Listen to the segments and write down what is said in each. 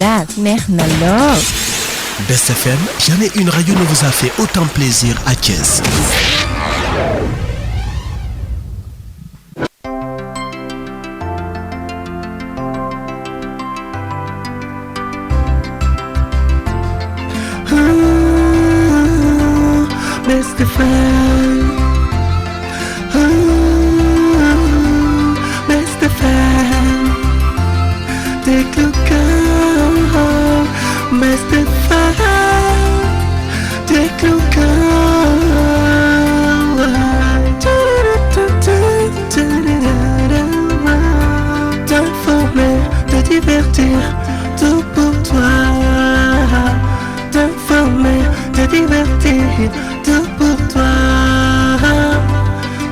daal neex na lool. Best FM, jamais une radio ne vous a fait autant plaisir à Thiès. Best FM. Best FM. Take a call. Best FM. Take a call. T'informer, te divertir, tout pour toi. T'informer, te divertir, tout pour toi.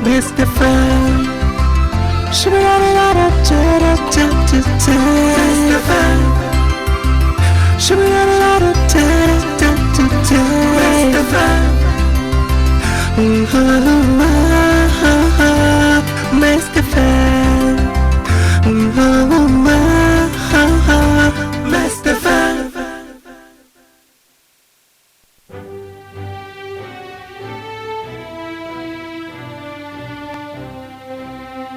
Best FM. Best FM. Best FM. Best FM.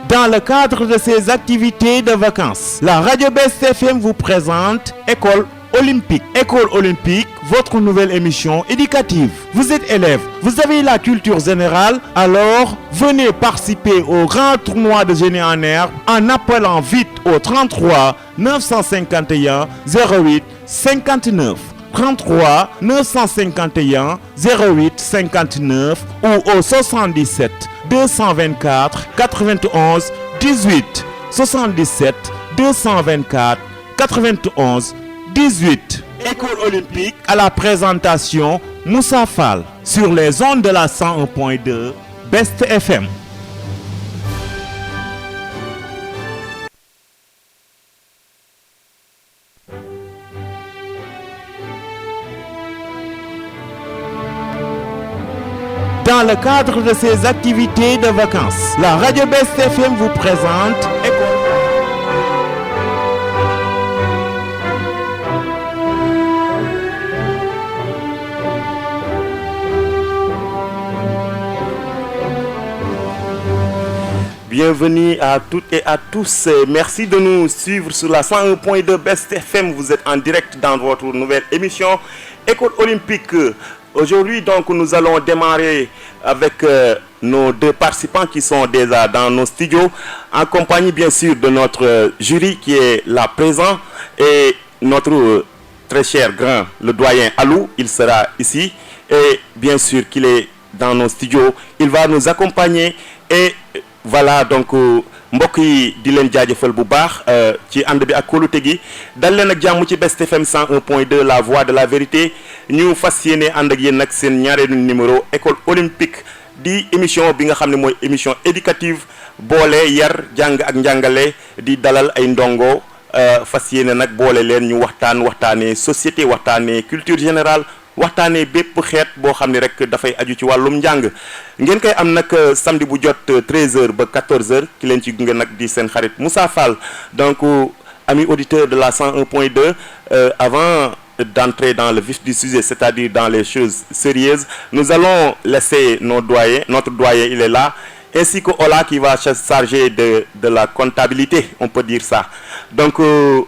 Dans le cadre de ses activités de vacances, la radio Best FM vous présente École Olympique. École Olympique, votre nouvelle émission éducative. Vous êtes élève, vous avez la culture générale, alors venez participer au grand tournoi de génie en herbe en appelant vite au 33 951 08 59. 33 951 08 59 ou au 77 224 91 18 77 224 91 18. École Olympique à la présentation Moussa Fall sur les ondes de la 101.2 Best FM. Dans le cadre de ses activités de vacances, la radio Best FM vous présente École. Bienvenue à toutes et à tous. Merci de nous suivre sur la 101.2 Best FM. Vous êtes en direct dans votre nouvelle émission École Olympique. Aujourd'hui, donc, nous allons démarrer avec nos deux participants qui sont déjà dans nos studios, en compagnie bien sûr de notre jury qui est là présent et notre très cher grand, le doyen Alou, il sera ici et bien sûr qu'il est dans nos studios, il va nous accompagner et voilà donc mbokk yi di leen jaajëfal bu baax ci ànd bi ak kóolute gi dal leen ak jàmm ci Best FM 101.2 la voix de la vérité ñu fas yéene ànd ak yéen nag seen ñaareelu numéro école olympique di émission bi nga xam ne mooy émission éducative boole yar jàng ak njàngale di dalal ay ndongo fas yéene nag boole leen ñu waxtaanee société waxtaanee culture générale waxtaanee bépp xeet boo xam ne rek dafay aju ci wàllum njàng ngeen koy am nag samedi bu jot 13h ba 14h ki leen ci gunge nag di seen xarit Moussa Fall donc amis auditeurs de la 101.2 avant d'entrer dans le vif du sujet, c'est-à-dire dans les choses sérieuses, nous allons laisser notre doyen il est là, ainsi que Ola qui va se charger de la comptabilité, on peut dire ça. Donc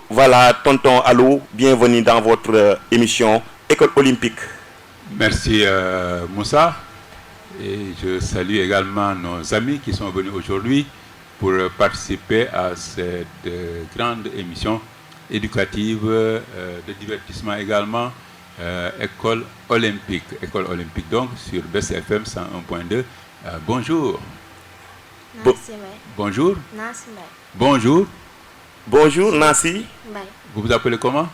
voilà, tonton Alou, bienvenue dans votre émission École Olympique. Merci Moussa, et je salue également nos amis qui sont venus aujourd'hui pour participer à cette grande émission éducative, de divertissement également, École Olympique. École Olympique donc sur Best FM 101.2. Bonjour. Bonjour. Bonjour. Bonjour Nancy. Vous vous appelez comment?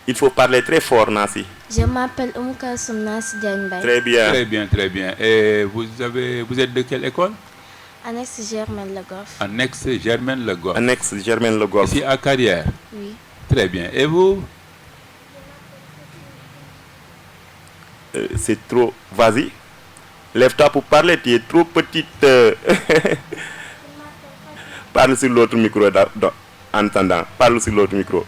Il faut parler très fort Nancy. Je m'appelle Oumoukalsoum Nancy Diagne. Très bien. Très bien, très bien. Et vous êtes de quelle école? Annexe Germaine Le Goff. Annexe Germaine Le Goff. Annexe Germaine Le Goff. Ici à Carrière. Oui. Très bien. Et vous? C'est trop. Vas-y. Lève-toi pour parler. Tu es trop petite. Parle sur l'autre micro. En attendant. Parle sur l'autre micro.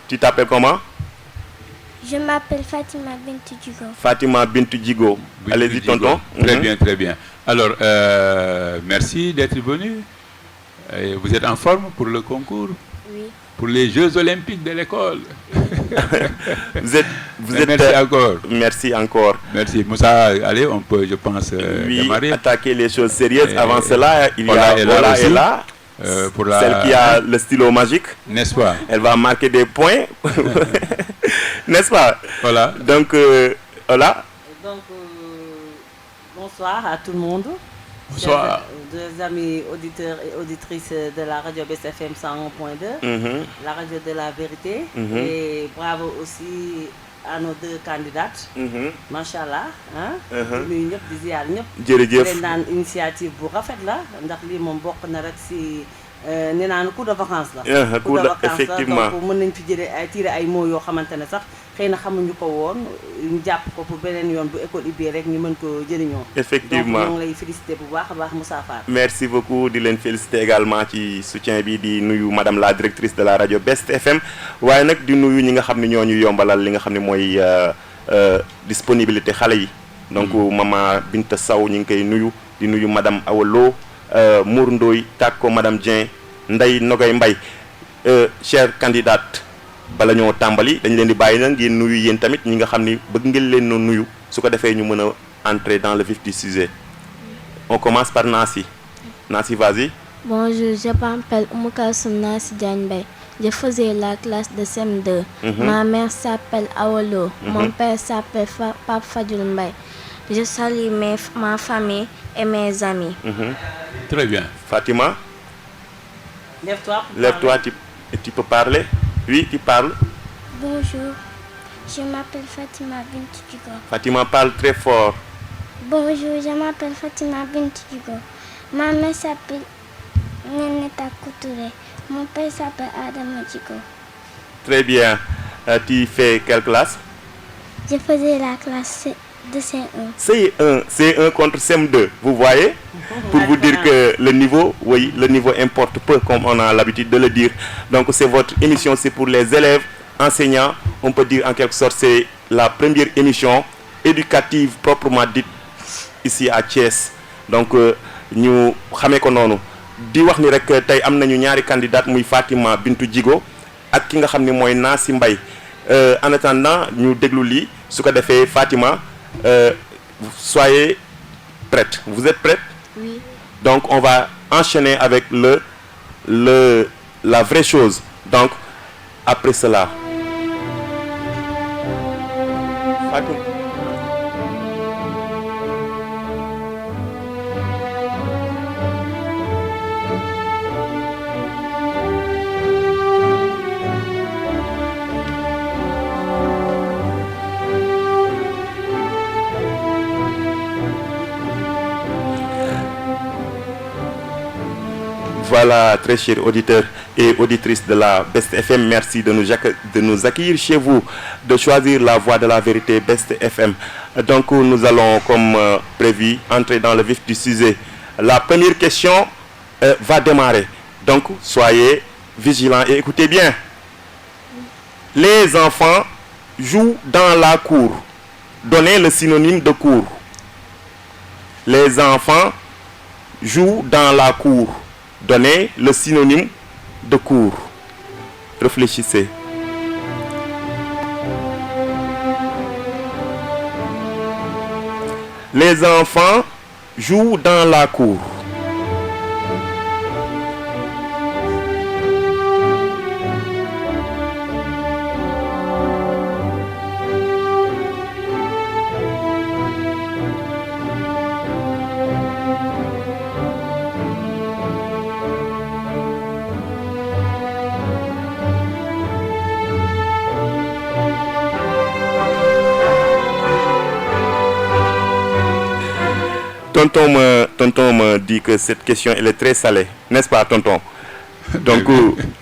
Tu t'appelles comment? Je m'appelle Fatima Bintou Djigo. Fatima Bintou Djigo. Allez-y, tonton. Très bien, très bien. Alors, merci d'être venu. Vous êtes en forme pour le concours? Oui. Pour les Jeux Olympiques de l'école. Vous êtes merci encore. Merci encore. Merci. Moussa, allez, on peut, je pense, démarrer. Attaquer les choses sérieuses. Avant cela, il y a Ola est là. Pour celle qui a le stylo magique. N'est-ce pas? Elle va marquer des points. N'est-ce pas? Voilà. Donc, Ola. Donc, bonsoir à tout le monde. Bonsoir. Des amis auditeurs et auditrices de la radio Best FM 101.2, la radio de la vérité. Et bravo aussi à nos deux candidates. Machallah. Di nuyu ñëpp di ziar ñëpp. jërëjëf leen naan initiative bu rafet la ndax lii moom bokk na rek si nee naan cours de vacances la. cours de effectivement donc mën nañ fi jëlee ay tirer ay mots yoo xamante ne sax xëy na xamuñu ko woon ñu jàpp ko pour beneen yoon bu école ubbee rek ñu mën ko jëriñoo. effectivement donc ñoo ngi lay félicité bu baax a baax Moussa Fall. merci beaucoup di leen féliciter également ci soutien bi di nuyu madame la directrice de la radio Best FM waaye nag di nuyu ñi nga xam ne ñoo ñu yombalal li nga xam ne mooy disponibilité xale yi. donc maman Binta Sow ñu ngi koy nuyu di nuyu madame Awalo Mour Ndoye Tako madame Dieng Ndeye Nogay Mbaye chère candidate bala ñoo tàmbali dañ leen di bàyyi nag ngeen nuyu yéen tamit ñi nga xam ni bëgg ngeen leen noo nuyu su ko defee ñu mën a entrer dans le vif du sujet. On commence par Nancy. Nancy, vas-y. Bonjour, je m'appelle Oumou Kalsoum Nancy Diagne Mbaye. Je faisais la classe de CM2. Ma mère s'appelle Awolo. Mon père s'appelle Pape Fadjoul Mbaye. Je salue ma famille et mes amis. Très bien. Fatima, Lève-toi. Tu peux parler. Oui, tu parles. Bonjour, je m'appelle Fatima Bintou Djigo. Fatima parle très fort. Bonjour, je m'appelle Fatima Bintou Djigo. Ma mère s'appelle Neneta Koutouré. Mon père s'appelle Adama Djigo. Très bien. Tu fais quelle classe? Je faisais la classe de C1. C1 contre CM2. Vous voyez? Pour vous dire que le niveau importe peu, comme on a l'habitude de le dire. Donc c'est votre émission, c'est pour les élèves, enseignants. On peut dire en quelque sorte c'est la première émission éducative proprement dite ici à Thiès. Donc ñu xamee ko noonu di wax ni rek tey am nañu ñaari candidate muy Fatima Bintou Djigo ak ki nga xam ne mooy Nancy Mbaye. En attendant ñu déglu lii su ko defee Fatima soyez prête. Vous êtes prête? Oui. Donc on va enchaîner avec la vraie chose. Donc après cela Fatima. Voilà, très chers auditeurs et auditrices de la Best FM, merci de nous accueillir chez vous, de choisir la voie de la vérité Best FM. Donc nous allons, comme prévu, entrer dans le vif du sujet. La première question va démarrer. Donc soyez vigilants et écoutez bien. Les enfants jouent dans la cour. Donnez le synonyme de cour. Les enfants jouent dans la cour. Donnez le synonyme de cour. Réfléchissez. Les enfants jouent dans la cour. Tonton me dit que cette question elle est très salée, n'est-ce pas, tonton? Donc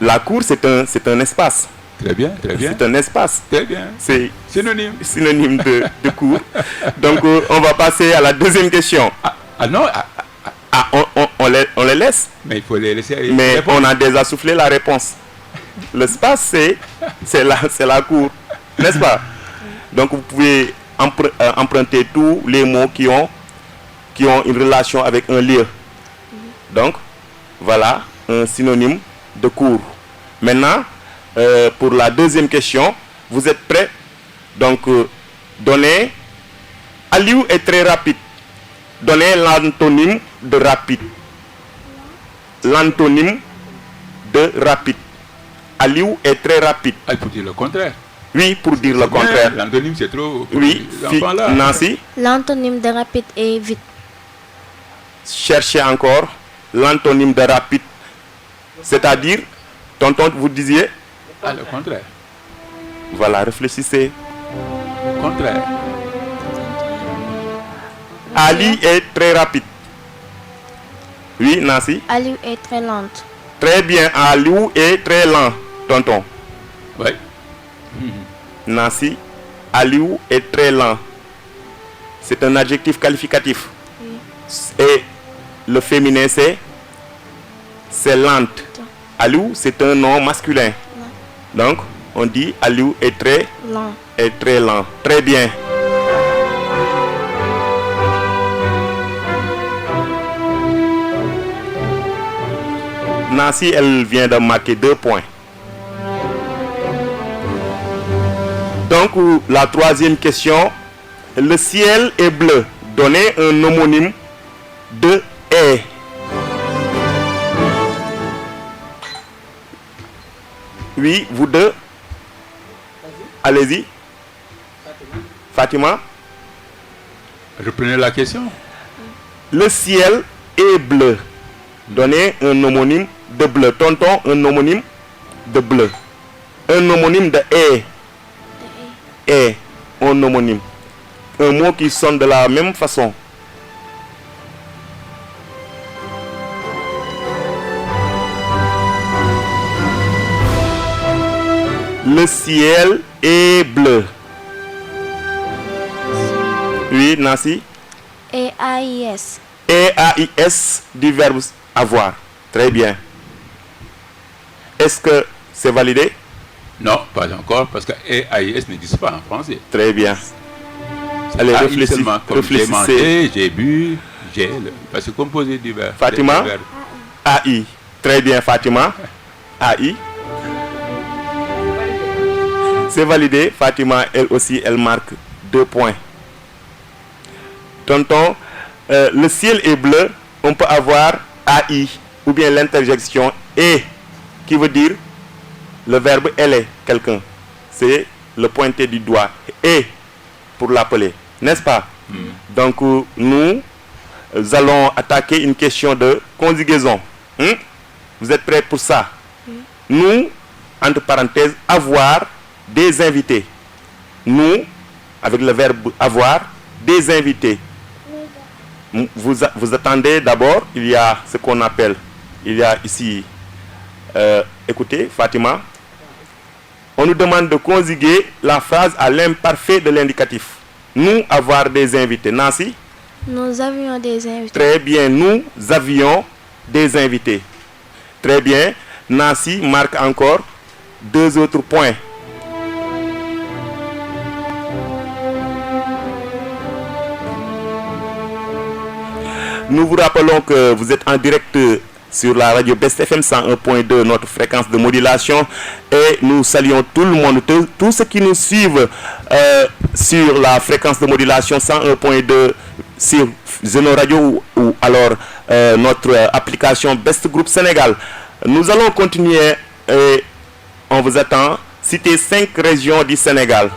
la cour c'est un espace. Très bien, très bien. C'est un espace. Très bien. C'est synonyme de cour. Donc on va passer à la deuxième question. Non. On les laisse. Mais il faut les laisser. Mais on a déjà soufflé la réponse. L'espace, c'est la cour, n'est-ce pas? Donc vous pouvez emprunter tous les mots qui ont une relation avec un lieu. Donc, voilà un synonyme de cour. Maintenant, pour la deuxième question, vous êtes prêts? Donc, donnez. Aliou est très rapide. Donnez l'antonyme de rapide. L'antonyme de rapide. Aliou est très rapide. Il faut dire le contraire. Oui, pour dire le contraire. L'antonyme, c'est trop. Oui, Nancy. L'antonyme de rapide est vite. Cherchez encore l'antonyme de rapide. C'est-à-dire, tonton, vous disiez? Le contraire. Voilà, réfléchissez. Contraire. Ali est très rapide. Oui, Nancy? Aliou est très lente. Très bien, Aliou est très lent, tonton. Oui. Nancy, Aliou est très lent. C'est un adjectif qualificatif. Oui. Et le féminin, c'est lente. Aliou, c'est un nom masculin. Donc, on dit Aliou est très Lent. lent. Très bien. Nancy, elle vient de marquer 2 points. Donc, la troisième question. Le ciel est bleu. Donnez un homonyme de est. Oui, vous deux. Allez-y. Fatima. Reprenez la question. Le ciel est bleu. Donnez un homonyme de bleu. Tonton, un homonyme de bleu. Un homonyme de est. Est. Un homonyme. Un mot qui sonne de la même façon. Le ciel est bleu. Oui, Nancy. E-A-I-S. E-A-I-S du verbe avoir. Très bien. Est-ce que c'est validé? Non, pas encore, parce que E-A-I-S n'existe pas en français. Très bien. Allez, réfléchissez. J'ai mangé, j'ai bu, j'ai. Parce que composé du verbe. Fatima. AI. Très bien, Fatima. AI. C'est validé. Fatima, elle aussi, elle marque 2 points. Tonton, le ciel est bleu. On peut avoir AI ou bien l'interjection et qui veut dire le verbe elle est quelqu'un. C'est le pointer du doigt. Et pour l'appeler. N'est-ce pas? Donc, nous allons attaquer une question de conjugaison. Vous êtes prêts pour ça? Nous, entre parenthèses, avoir des invités. Nous, avec le verbe avoir, des invités. Vous attendez d'abord, il y a ce qu'on appelle, il y a ici, écoutez, Fatima, on nous demande de conjuguer la phrase à l'imparfait de l'indicatif. Nous avoir des invités. Nancy? Nous avions des invités. Très bien, nous avions des invités. Très bien, Nancy marque encore 2 autres points. Nous vous rappelons que vous êtes en direct sur la radio Best FM 101.2, notre fréquence de modulation. Et nous saluons tout le monde, tous ceux qui nous suivent sur la fréquence de modulation 101.2 sur Zeno Radio ou alors notre application Best Group Sénégal. Nous allons continuer et on vous attend. Citez 5 régions du Sénégal.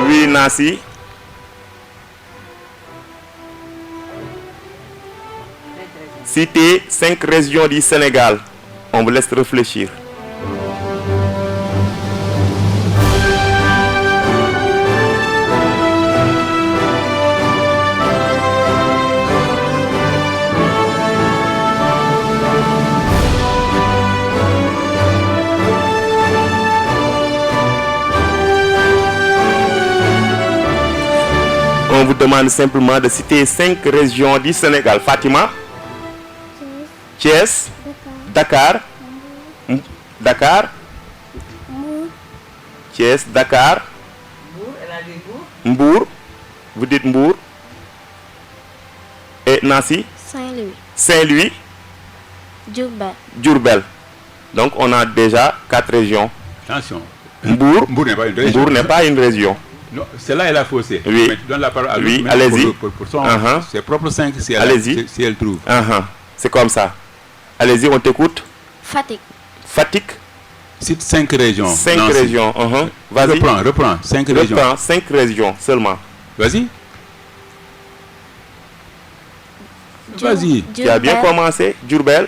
Oui, Nancy. Citez 5 régions du Sénégal. On vous laisse réfléchir. On vous demande simplement de citer 5 régions du Sénégal. Fatima? Thiès, Dakar. Dakar. Thiès, Dakar. Mbour, elle a dit Mbour. Mbour. Vous dites Mbour. Et Nancy? Saint-Louis. Saint-Louis. Diourbel. Diourbel. Donc on a déjà 4 régions. Attention. Mbour. Mbour n'est pas une région. Mbour n'est pas une région. Non, celle-là, elle a faussé. Oui. Mais tu donnes la parole à Oui, l'autre, mais allez-y. pour son, Uh-huh. ses propres 5 si elle, Allez-y. si elle trouve. C'est comme ça. Allez-y, on t'écoute. Fatick. Fatick. Cite 5 régions. 5 Nancy. régions. Vas-y. Reprends. 5 régions. Reprends 5 régions seulement. Vas-y. Vas-y. Tu as bien commencé. Diourbel.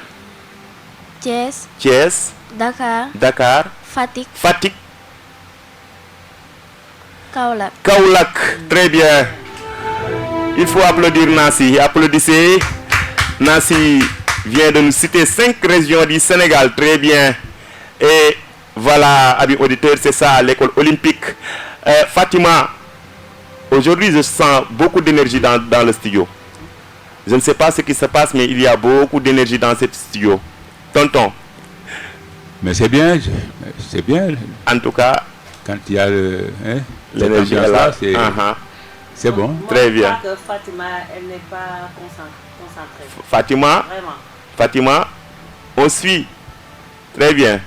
Thiès. Thiès. Dakar. Dakar. Fatick. Fatick. Kaolack. Kaolack. Très bien. Il faut applaudir Nancy. Applaudissez. Nancy vient de nous citer 5 régions du Sénégal. Très bien. Et voilà, amis auditeurs, c'est ça l'école olympique. Fatima, aujourd'hui je sens beaucoup d'énergie dans le studio. Je ne sais pas ce qui se passe, mais il y a beaucoup d'énergie dans ce studio. Tonton. Mais c'est bien, c'est bien. En tout cas, quand il y a l'énergie est là, c'est bon. Moi, très bien. Je crois que Fatima, elle n'est pas concentrée. Fatima, Vraiment. Fatima, on suit. Très bien.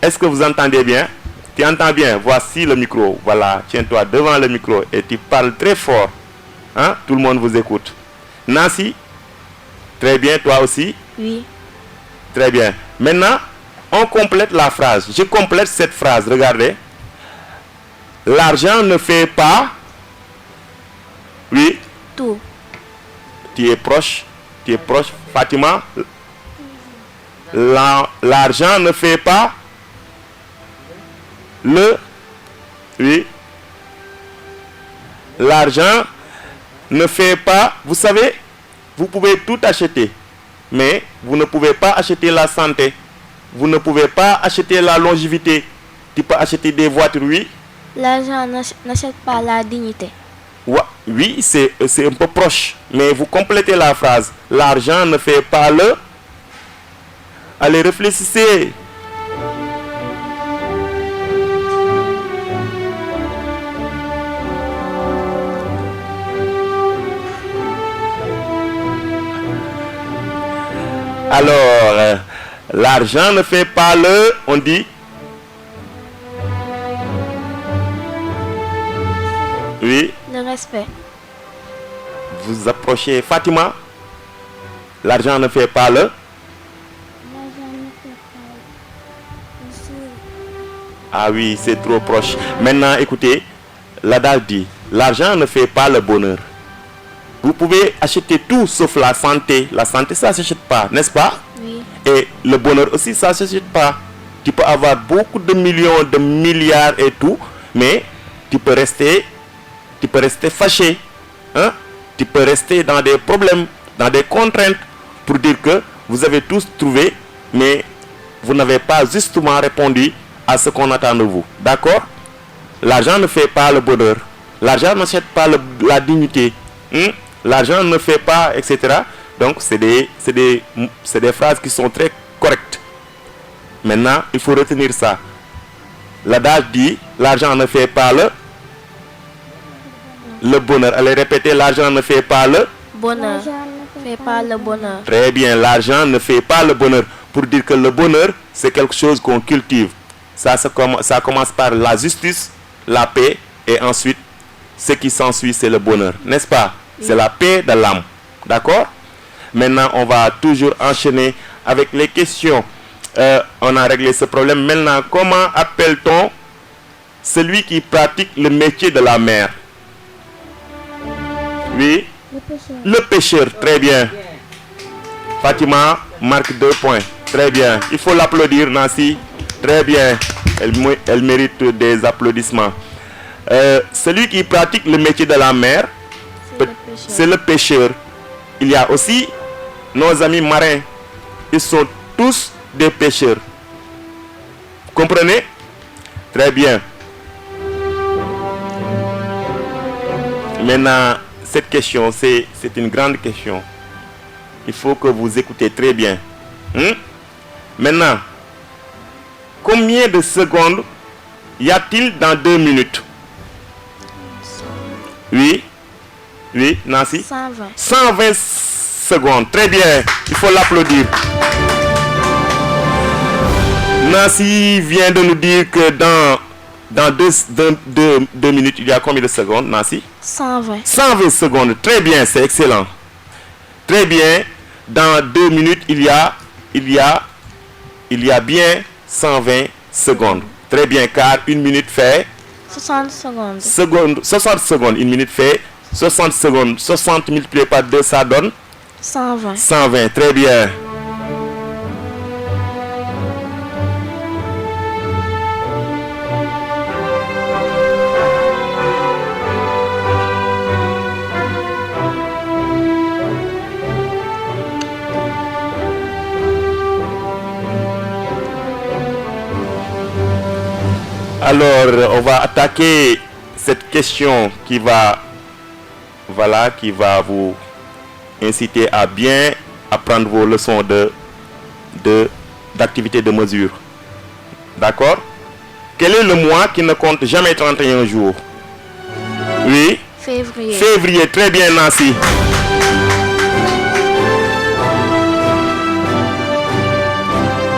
Est-ce que vous entendez bien? Tu entends bien? Voici le micro. Voilà, tiens-toi devant le micro et tu parles très fort. Hein? Tout le monde vous écoute. Nancy, très bien, toi aussi? Oui. Très bien. Maintenant, on complète la phrase. Je complète cette phrase. Regardez. L'argent ne fait pas... Oui? Tout. Tu es proche. Fatima? L'argent ne fait pas... Oui. L'argent ne fait pas... Vous savez, vous pouvez tout acheter. Mais vous ne pouvez pas acheter la santé. Vous ne pouvez pas acheter la longévité. Tu peux acheter des voitures, oui. L'argent n'achète pas la dignité. Oui, c'est un peu proche. Mais vous complétez la phrase. L'argent ne fait pas le... Allez, réfléchissez. Alors, l'argent ne fait pas le... On dit... Oui. Le respect. Vous approchez. Fatima. L'argent ne fait pas le... Ah oui, c'est trop proche. Maintenant, écoutez. L'adage dit, l'argent ne fait pas le bonheur. Vous pouvez acheter tout sauf la santé. La santé, ça ne s'achète pas, n'est-ce pas? Oui. Et le bonheur aussi, ça ne s'achète pas. Tu peux avoir beaucoup de millions, de milliards et tout, mais tu peux rester fâché. Hein? Tu peux rester dans des problèmes, dans des contraintes, pour dire que vous avez tous trouvé, mais vous n'avez pas justement répondu à ce qu'on attend de vous. D'accord? L'argent ne fait pas le bonheur. L'argent n'achète pas la dignité. L'argent ne fait pas, etc. Donc, c'est des phrases qui sont très correctes. Maintenant, il faut retenir ça. L'adage dit, l'argent ne fait pas le bonheur. Allez répéter, l'argent ne fait pas le bonheur. Fait pas le bonheur. Très bien, l'argent ne fait pas le bonheur. Pour dire que le bonheur, c'est quelque chose qu'on cultive. Ça commence par la justice, la paix, et ensuite, ce qui s'ensuit, c'est le bonheur. N'est-ce pas? Oui. C'est la paix de l'âme. D'accord? Maintenant, on va toujours enchaîner avec les questions. On a réglé ce problème. Maintenant, comment appelle-t-on celui qui pratique le métier de la mer? Oui? Le pêcheur. Très bien. Fatima marque 2 points. Très bien. Il faut l'applaudir, Nancy. Très bien. Elle mérite des applaudissements. Celui qui pratique le métier de la mer, c'est le pêcheur. Il y a aussi nos amis marins. Ils sont tous des pêcheurs. Comprenez? Très bien. Maintenant, cette question, c'est une grande question. Il faut que vous écoutez très bien. Maintenant, combien de secondes y a-t-il dans 2 minutes? Oui, Nancy? 120. 120 secondes, très bien, il faut l'applaudir. Nancy vient de nous dire que dans 2 minutes, il y a combien de secondes, Nancy? 120. 120 secondes, très bien, c'est excellent. Très bien, dans 2 minutes, il y a bien 120 secondes. Très bien, car 1 minute fait 60 secondes. 60 secondes. 1 minute fait 60 secondes. 60 multiplié par 2, ça donne 120. 120, très bien. Alors, on va attaquer cette question qui va vous inciter à bien apprendre vos leçons d'activité de mesure. D'accord? Quel est le mois qui ne compte jamais 31 jours? Oui? Février. Février, très bien, Nancy.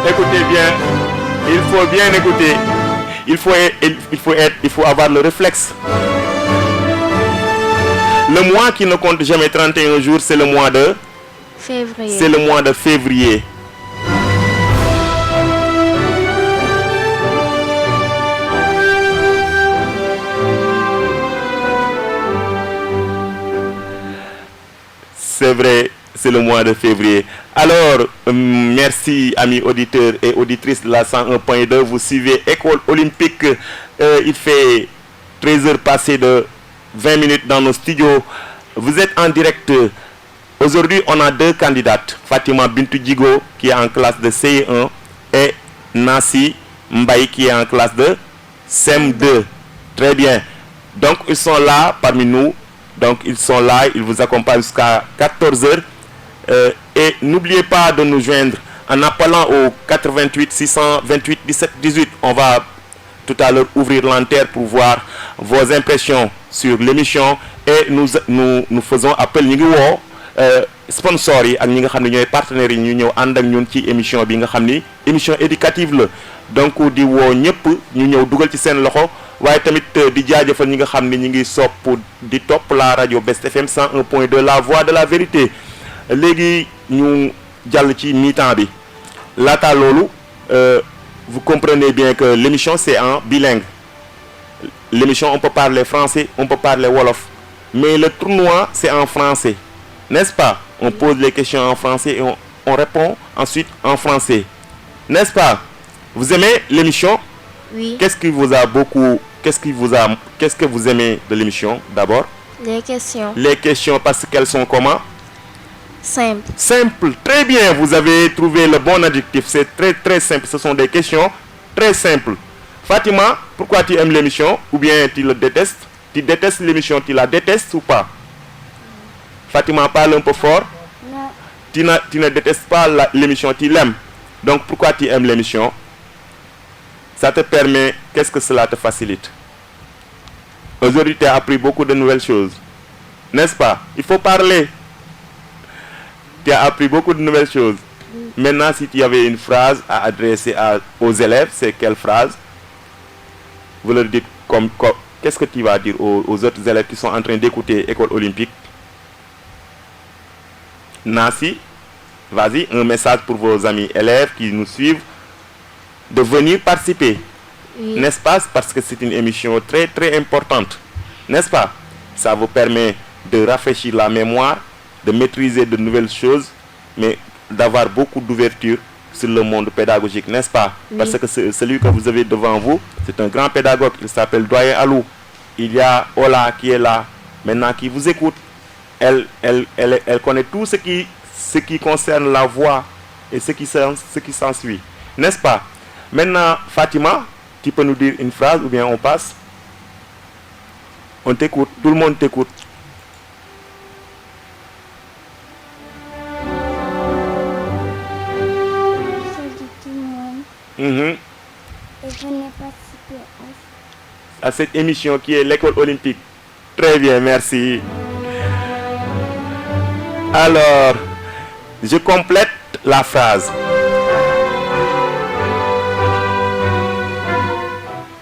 Écoutez bien, il faut bien écouter. Il faut avoir le réflexe. Le mois qui ne compte jamais 31 jours, c'est le mois de Février. C'est le mois de février. C'est vrai, c'est le mois de février. Alors, merci amis auditeurs et auditrices de la 101.2. Vous suivez École Olympique. Il fait 13h passées de 20 minutes dans nos studios. Vous êtes en direct. Aujourd'hui, on a 2 candidates. Fatima Bintou Djigo qui est en classe de CE1 et Nancy Mbaye qui est en classe de CM2. Très bien. Donc, ils sont là parmi nous. Donc, ils sont là. Ils vous accompagnent jusqu'à 14h. Et n'oubliez pas de nous joindre en appelant au 88 628 17 18. On va tout à l'heure ouvrir l'antenne pour voir vos impressions sur l'émission. Et nous faisons appel sponsors yi ak ñi nga xamni ñoy partenaires yi ñu ñëw and ak ñun ci émission bi nga xamni émission éducative la. Donc di wo ñëpp ñu ñëw duggal ci seen loxo waye tamit di jaajeufal ñi nga xamni ñi ngi sopp di top la radio Best FM 101.2 la voix de la vérité. Légui ñu jall ci mi-temps bi laata lolu vous comprenez bien que l'émission c'est en bilingue. L'émission on peut parler français, on peut parler wolof, mais le tournoi c'est en français. N'est-ce pas? On pose les questions en français et on répond ensuite en français. N'est-ce pas? Vous aimez l'émission? Oui. Qu'est-ce que vous aimez de l'émission d'abord? Les questions. Les questions parce qu'elles sont comment? Simple. Simple. Très bien, vous avez trouvé le bon adjectif. C'est très très simple. Ce sont des questions très simples. Fatima, pourquoi tu aimes l'émission? Ou bien tu le détestes? Tu détestes l'émission, tu la détestes ou pas? Fatima, parle un peu fort. Non. Tu ne détestes pas l'émission, tu l'aimes. Donc pourquoi tu aimes l'émission? Ça te permet, qu'est-ce que cela te facilite? Aujourd'hui, tu as appris beaucoup de nouvelles choses. N'est-ce pas? Il faut parler. Tu as appris beaucoup de nouvelles choses. Maintenant, si tu avais une phrase à adresser aux élèves, c'est quelle phrase? Vous leur dites qu'est-ce que tu vas dire aux autres élèves qui sont en train d'écouter École Olympique? Nancy, vas-y, un message pour vos amis élèves qui nous suivent de venir participer. Oui. N'est-ce pas? Parce que c'est une émission très très importante. N'est-ce pas? Ça vous permet de rafraîchir la mémoire, de maîtriser de nouvelles choses, mais d'avoir beaucoup d'ouverture sur le monde pédagogique, n'est-ce pas? Oui. Parce que celui que vous avez devant vous, c'est un grand pédagogue, il s'appelle Doyen Alou. Il y a Ola qui est là, maintenant qui vous écoute. Elle connaît tout ce qui concerne la voix et ce qui s'ensuit. N'est-ce pas? Maintenant, Fatima, tu peux nous dire une phrase ou bien on passe? On t'écoute, tout le monde t'écoute. Et venez participer à cette émission qui est l'école olympique. Très bien, merci. Alors, je complète la phrase.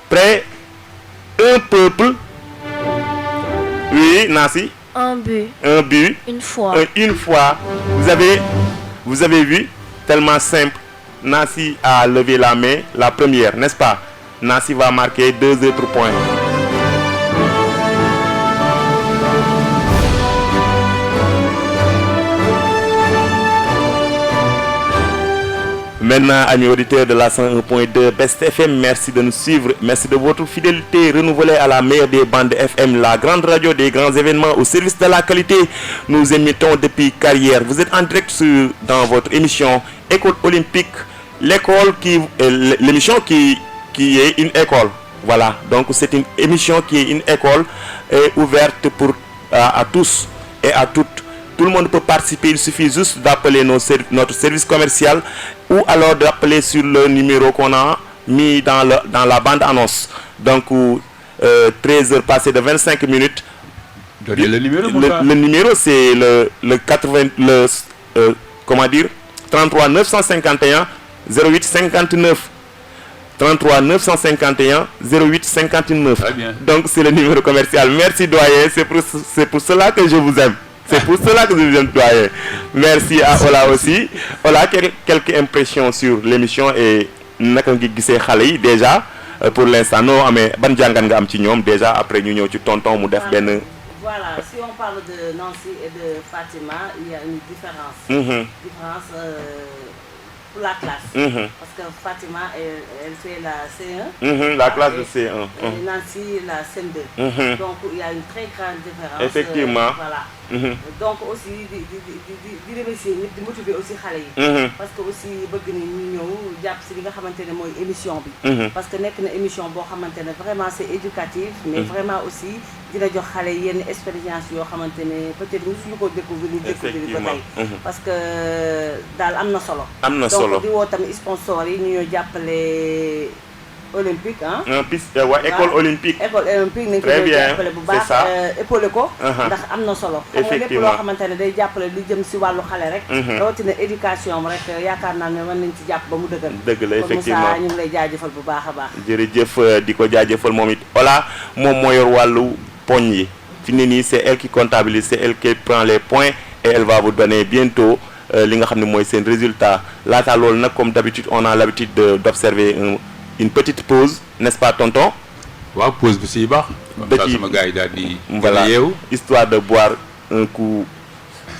Près un peuple. Oui, Nancy. Un but. Un but. Une fois. Une fois. Vous avez vu, tellement simple. Nancy a levé la main, la première, n'est-ce pas? Nancy va marquer 2 autres points. Maintenant, amis auditeurs de la 101.2 Best FM, merci de nous suivre. Merci de votre fidélité renouvelée à la meilleure des bandes FM, la grande radio des grands événements au service de la qualité. Nous émettons depuis Carrière. Vous êtes en direct dans votre émission École Olympique, l'émission qui est une école. Voilà, donc c'est une émission qui est une école ouverte à tous et à toutes. Tout le monde peut participer, il suffit juste d'appeler notre service commercial ou alors d'appeler sur le numéro qu'on a mis dans la bande-annonce. Donc, 13h passées de 25 minutes. Donnez le numéro, le numéro, c'est le 33 951 08 59. 33 951 08 59. Très bien. Donc, c'est le numéro commercial. Merci, doyen. C'est pour cela que je vous aime. C'est pour cela que je vous aime, doyen. Merci à Ola aussi. Ola, quelques impressions sur l'émission et naka ngi gisee xale yi déjà pour l'instant noo amee ban jàngat nga am ci ñoom déjà après ñu ñëw ci tonton mu def benn. Voilà, si on parle de Nancy et de Fatima, il y a une différence. Différence pour la classe. Parce que Fatima, elle fait la C1. La classe de C1. Et Nancy, la CM2. Donc, il y a une très grande différence. Effectivement. Voilà. Donc, aussi, di remercier ñëpp di motiver aussi xale yi. Parce que aussi bëgg na ñu ñëw jàpp si li nga xamante ne mooy émission bi. Parce que nekk na émission boo xamante ne vraiment c'est éducatif. Mais vraiment aussi dina jox xale yi yenn expérience yoo xamante ne peut-être mosuñu ko découvrir ba tey. Parce que daal am na solo. am na solo donc di woo tamit sponsor yi ñu ñoo jàppale olympique école olympique. école olympique nañ ko jàppale bu baax épaulé ko ndax am na solo. xam nga lépp loo xamante ne day jàppale lu jëm si wàllu xale rek. rawatina éducation am rek yaakaar naa ne mën nañ ci jàpp ba mu dëgër. dëgg la effectivement Moussa ñu ngi lay jaajëfal bu baax a baax. jërëjëf di ko jaajëfal moom it Ola moom moo yor wàllu poñ yi fi ne nii c'est elle qui comptabilise, c'est elle qui prend les points et elle va vous donner bientôt li nga xam ne mooy seen résultat laata loolu nag comme d'habitude on a l'habitude d'observer une petite pause, n'est-ce pas tonton? waaw pause bi si baax. sama gars yi daal di. voilà histoire de boire un coup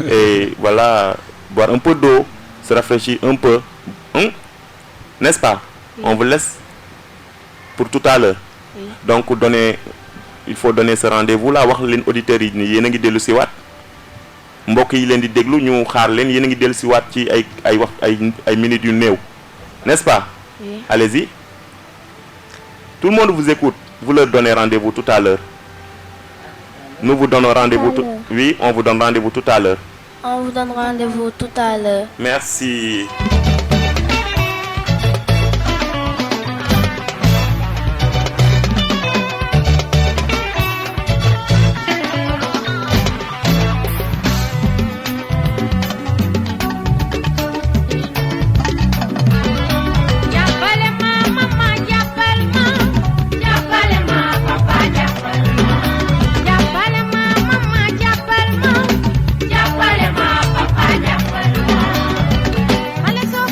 et voilà boire un peu d'eau, se rafraîchir un peu, n'est-ce pas? On vous laisse pour tout à l'heure. Donc il faut donner ce rendez-vous là wax leen auditeurs yi ni yéen a ngi dellu si waat mbokk yi leen di déglu ñu xaar leen yéen a ngi dellu si waat ci ay minutes yu néew, n'est-ce pas? Allez-y. Tout le monde vous écoute. Vous leur donnez rendez-vous tout à l'heure. Nous vous donnons rendez-vous Oui, on vous donne rendez-vous tout à l'heure. On vous donne rendez-vous tout à l'heure. Merci. Let's go.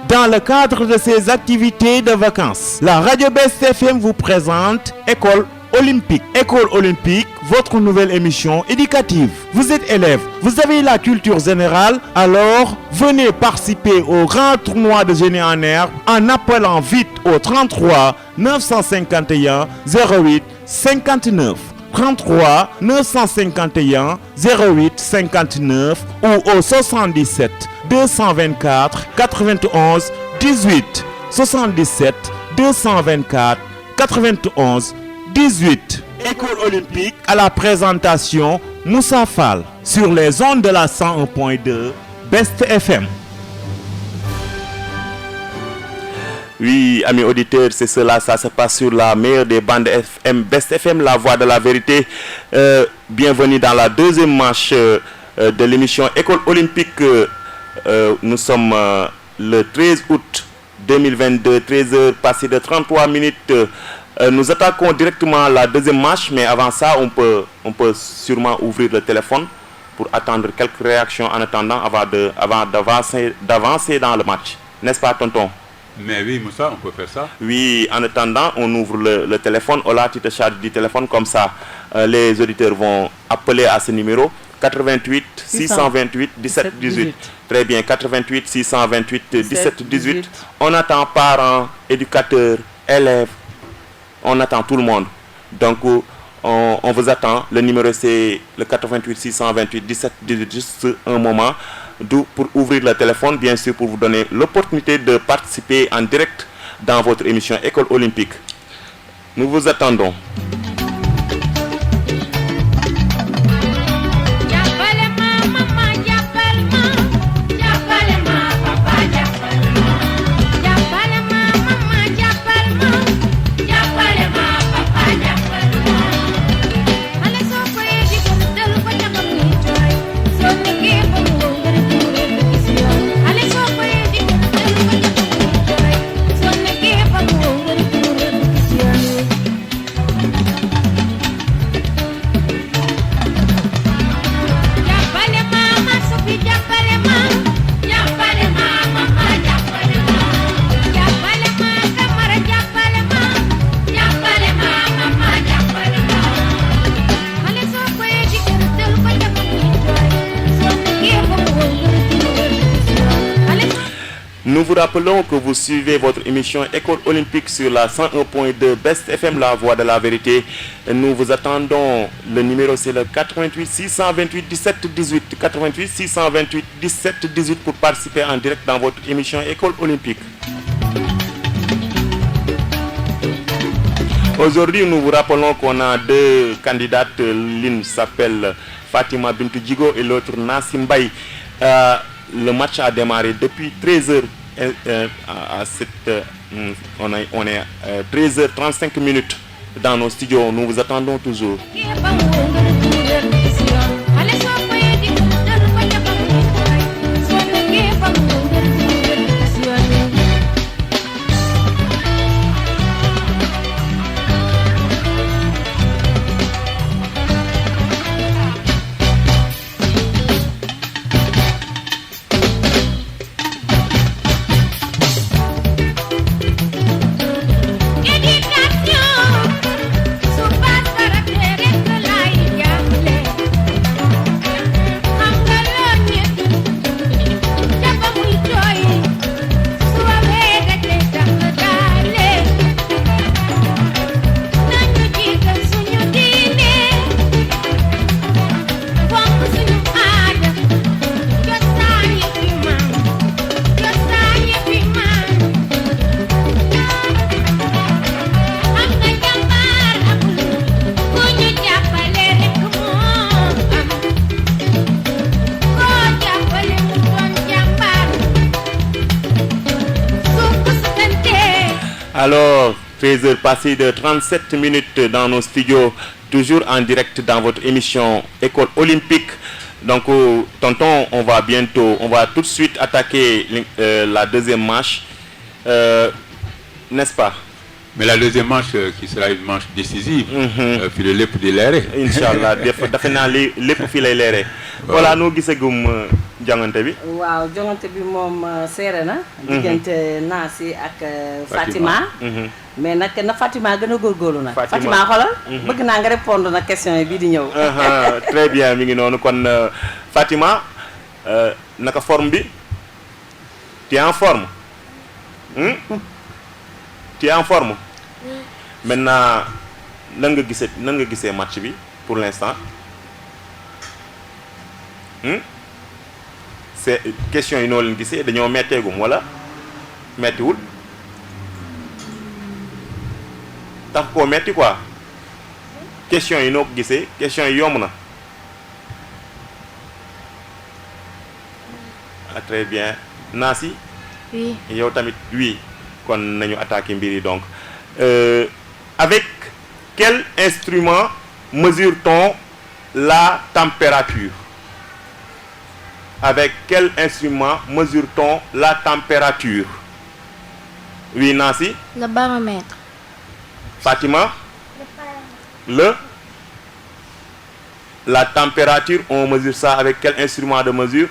Dans le cadre de ces activités de vacances, la Radio Best FM vous présente École Olympique. École Olympique, votre nouvelle émission éducative. Vous êtes élève, vous avez la culture générale, alors venez participer au grand tournoi de génie en herbe en appelant vite au 33 951 08 59. 33 951 08 59 ou au 77 224 91 18 77 224 91 18. École Olympique à la présentation Moussa Fall sur les ondes de la 101.2 Best FM. Oui, amis auditeurs, c'est cela, ça se passe sur la meilleure des bandes FM, Best FM, la voix de la vérité. Bienvenue dans la deuxième manche de l'émission École Olympique. Nous sommes le 13 août 2022, 13h passé de 33 minutes. Nous attaquons directement la deuxième manche, mais avant ça, on peut sûrement ouvrir le téléphone pour attendre quelques réactions en attendant avant d'avancer dans le match. N'est-ce pas, tonton? Mais oui, Moussa, on peut faire ça. Oui, en attendant, on ouvre le téléphone. Ola, tu te charges du téléphone, comme ça, les auditeurs vont appeler à ce numéro 88 628 17 18. Très bien, 88 628 17 18. On attend parents, éducateurs, élèves, on attend tout le monde. Donc, on vous attend. Le numéro, c'est le 88 628 17 18. Juste un moment. Pour ouvrir le téléphone, bien sûr, pour vous donner l'opportunité de participer en direct dans votre émission École Olympique. Nous vous attendons. Nous vous rappelons que vous suivez votre émission École Olympique sur la 101.2 Best FM, la voix de la vérité. Nous vous attendons. Le numéro, c'est le 88 628 17 18. 88 628 17 18 pour participer en direct dans votre émission École Olympique. Aujourd'hui, nous vous rappelons qu'on a deux candidates. L'une s'appelle Fatima Bintou Djigo et l'autre Nassim Baye. Le match a démarré depuis 13h. On est 13h35 minutes dans nos studios. Nous vous attendons toujours. Alors, 13h passées de 37 minutes dans nos studios, toujours en direct dans votre émission École Olympique. Donc, tonton, on va tout de suite attaquer la deuxième manche, n'est-ce pas? Mais la deuxième manche qui sera une manche décisive, fii lépp di leere. Inch'Allah, defe naa lépp fii lay leere. Voilà, nous gisagum jongante bi. waaw jongante bi moom seere na. diggante Nancy ak Fatima. mais nag na Fatima gën a góorgóorlu nag. Fatima xoolal. bëgg naa nga répondre nag question yi bii di ñëw. très bien mi ngi noonu kon Fatima naka forme bi tu es en forme. tu es en forme. maintenant nan nga gisee match bi pour l'instant. c'est question yi noo leen gisee dañoo metteegum wala mettiwul tax koo metti quoi question yi noo ko gisee question yi yomb na. ah très bien Nancy. Oui. yow tamit oui kon nañu attaquer mbir yi donc avec quel instrument mesure-t-on la température? Avec quel instrument mesure-t-on la température? Oui, Nancy? Le baromètre. Fatima? La température, on mesure ça avec quel instrument de mesure?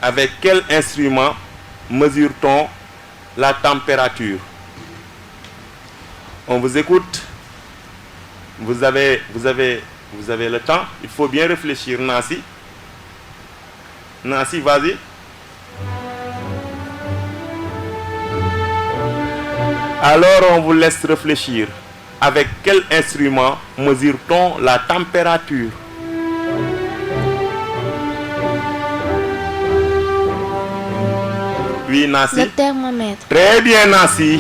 Avec quel instrument mesure-t-on la température? On vous écoute. Vous avez le temps. Il faut bien réfléchir, Nancy. Nancy, vas-y. Alors, on vous laisse réfléchir. Avec quel instrument mesure-t-on la température? Oui, Nancy. Le thermomètre. Très bien, Nancy.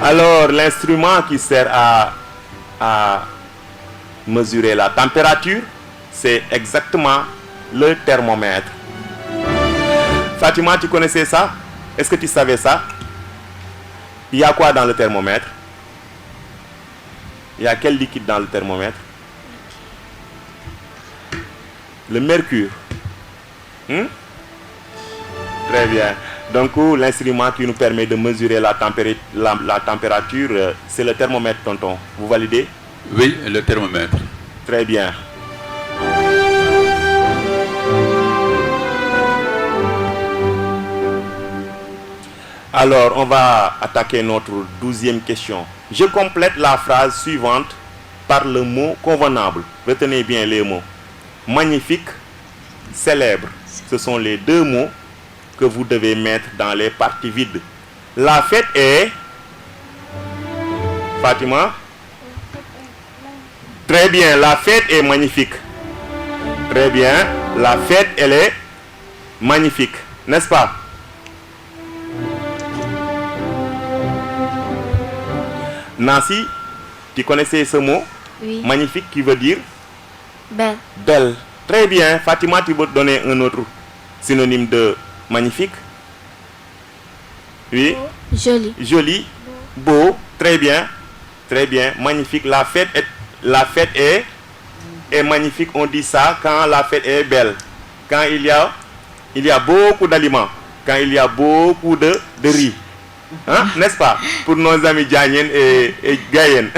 Alors, l'instrument qui sert à mesurer la température, c'est exactement le thermomètre. Fatima, tu connaissais ça? Est-ce que tu savais ça? Il y a quoi dans le thermomètre? Il y a quel liquide dans le thermomètre? Le mercure. Très bien. Donc, l'instrument qui nous permet de mesurer la température, c'est le thermomètre, tonton. Vous validez? Oui, le thermomètre. Très bien. Alors, on va attaquer notre 12e question. Je complète la phrase suivante par le mot convenable. Retenez bien les mots. Magnifique, célèbre. Ce sont les deux mots que vous devez mettre dans les parties vides. La fête est... Fatima? Très bien, la fête est magnifique. Très bien, la fête, elle est magnifique. N'est-ce pas? Nancy, tu connaissais ce mot? Oui. Magnifique qui veut dire? Belle. Belle. Très bien. Fatima, tu veux donner un autre synonyme de magnifique? Oui. Joli. Joli. Beau. Très bien. Très bien. Magnifique. La fête est magnifique. On dit ça quand la fête est belle. Quand il y a beaucoup d'aliments. Quand il y a beaucoup de riz. Hein? N'est-ce pas? Pour nos amis Dianiennes et Gaïennes.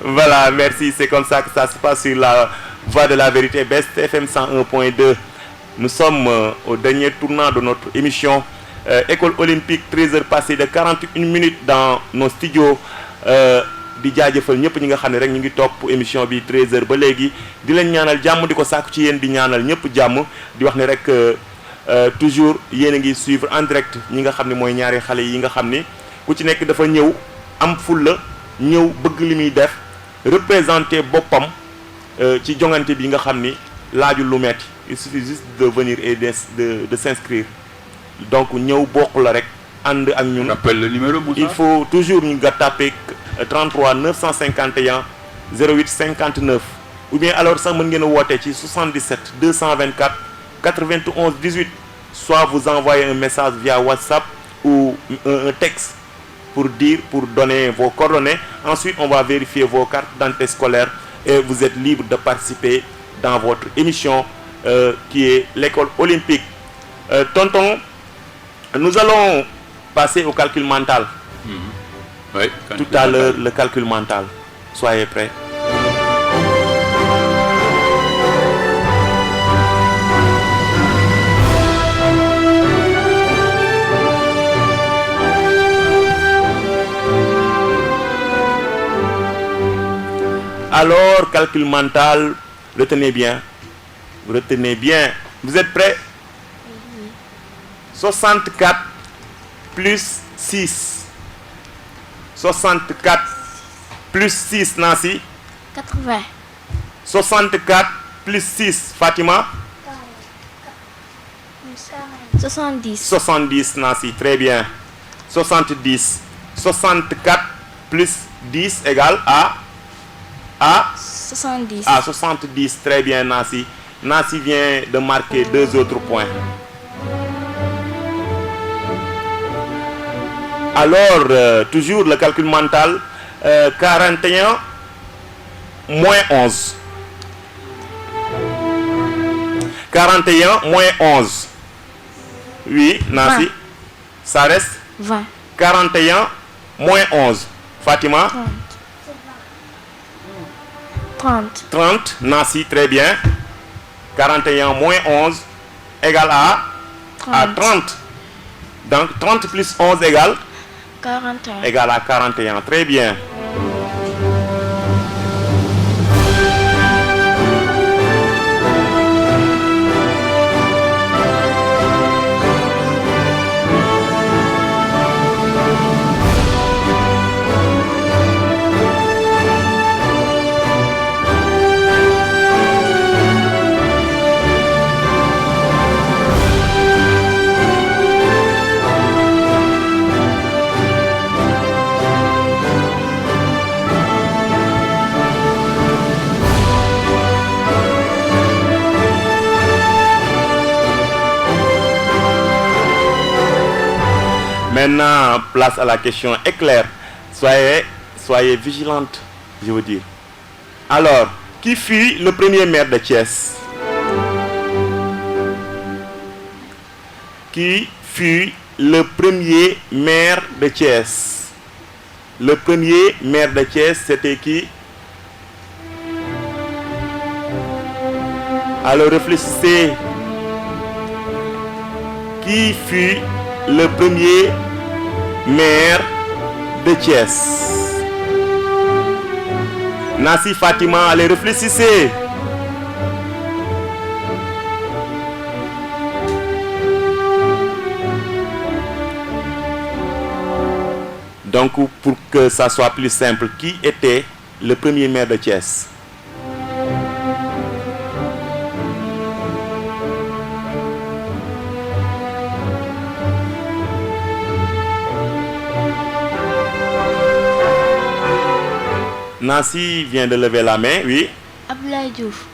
Voilà, merci. C'est comme ça que ça se passe sur la voie de la vérité. Best FM 101.2. Nous sommes au dernier tournant de notre émission. École olympique, 13h passées de 41 minutes dans nos studios. Di jaajëfal ñëpp ñi nga xam ne rek ñu ngi topp émission bi 13h ba léegi di leen ñaanal jàmm di ko sàkku ci yéen di ñaanal ñëpp jàmm di wax ne rek toujours yéen a ngi suivre en direct ñi nga xam ne mooy ñaari xale yi nga xam ni ku ci nekk dafa ñëw am fulla ñëw bëgg li muy def représenter boppam ci jongante bi nga xam ni laajul lu metti il suffit juste de venir et de s'inscrire donc ñëw bokk la rek ànd ak ñun. Rappelle le numéro, Moussa. Il faut toujours ñu nga taper 33 951 08 59 ou bien alors sax mën ngeen a woote ci 77 224 91 18 soit vous envoyez un message via WhatsApp ou un texte pour donner vos coordonnées. Ensuite, on va vérifier vos cartes d'identité scolaire et vous êtes libre de participer dans votre émission qui est l'école olympique. Tonton, nous allons passer au calcul mental. Oui, tout à l'heure, le calcul mental. Soyez prêts. Alors, calcul mental, retenez bien. Retenez bien. Vous êtes prêts? 64 plus 6. 64 plus 6, Nancy. 80. 64 plus 6, Fatima. 70. 70, Nancy. Très bien. 70. 64 plus 10 égale à 70. À 70, très bien, Nancy. Nancy vient de marquer 2 autres points. Alors, toujours le calcul mental, 41 moins 11. 41 moins 11. Oui, Nancy. 20. Ça reste 20. 41 moins 11. Fatima. 30. 30, Nancy, très bien. 41 moins 11 égale à 30. Donc 30 plus 11 égale 41. Égale à 41. Très bien. Maintenant, place à la question éclair. Soyez vigilante, je veux dire. Alors, qui fut le premier maire de Thiès? Qui fut le premier maire de Thiès? Le premier maire de Thiès, c'était qui? Alors, réfléchissez. Qui fut le premier maire de Thiès? Nancy, Fatima, allez, réfléchissez. Donc, pour que ça soit plus simple, qui était le premier maire de Thiès? Nancy vient de lever la main, oui. Abdoulaye Diouf.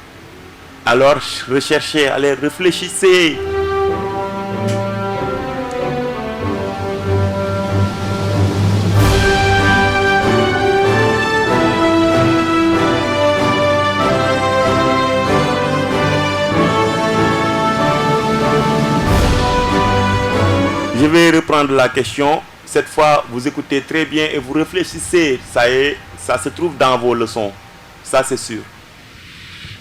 Alors, recherchez, allez, réfléchissez. Je vais reprendre la question. Cette fois, vous écoutez très bien et vous réfléchissez. Ça y est, ça se trouve dans vos leçons. Ça, c'est sûr.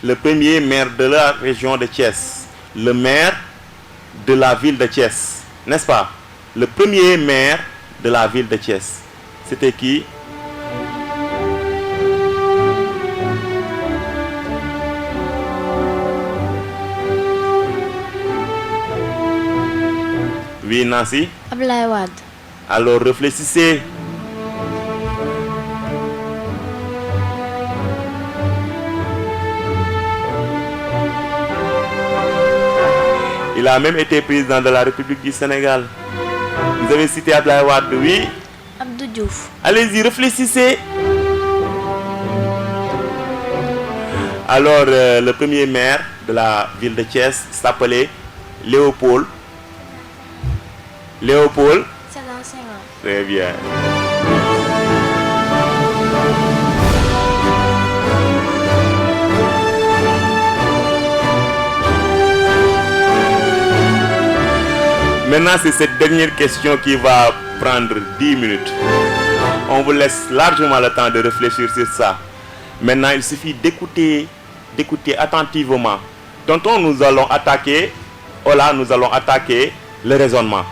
Le premier maire de la région de Thiès. Le maire de la ville de Thiès. N'est-ce pas? Le premier maire de la ville de Thiès. C'était qui? Oui, Nancy? Abdoulaye Wade. Alors, réfléchissez. Il a même été président de la République du Sénégal. Vous avez cité Abdoulaye Wade, oui? Abdou Diouf. Allez-y, réfléchissez. Alors, le premier maire de la ville de Thiès s'appelait Léopold. Léopold. Sédar Senghor. Très bien. Maintenant, c'est cette dernière question qui va prendre 10 minutes. On vous laisse largement le temps de réfléchir sur ça. Maintenant, il suffit d'écouter attentivement. Tonton, nous allons attaquer le raisonnement.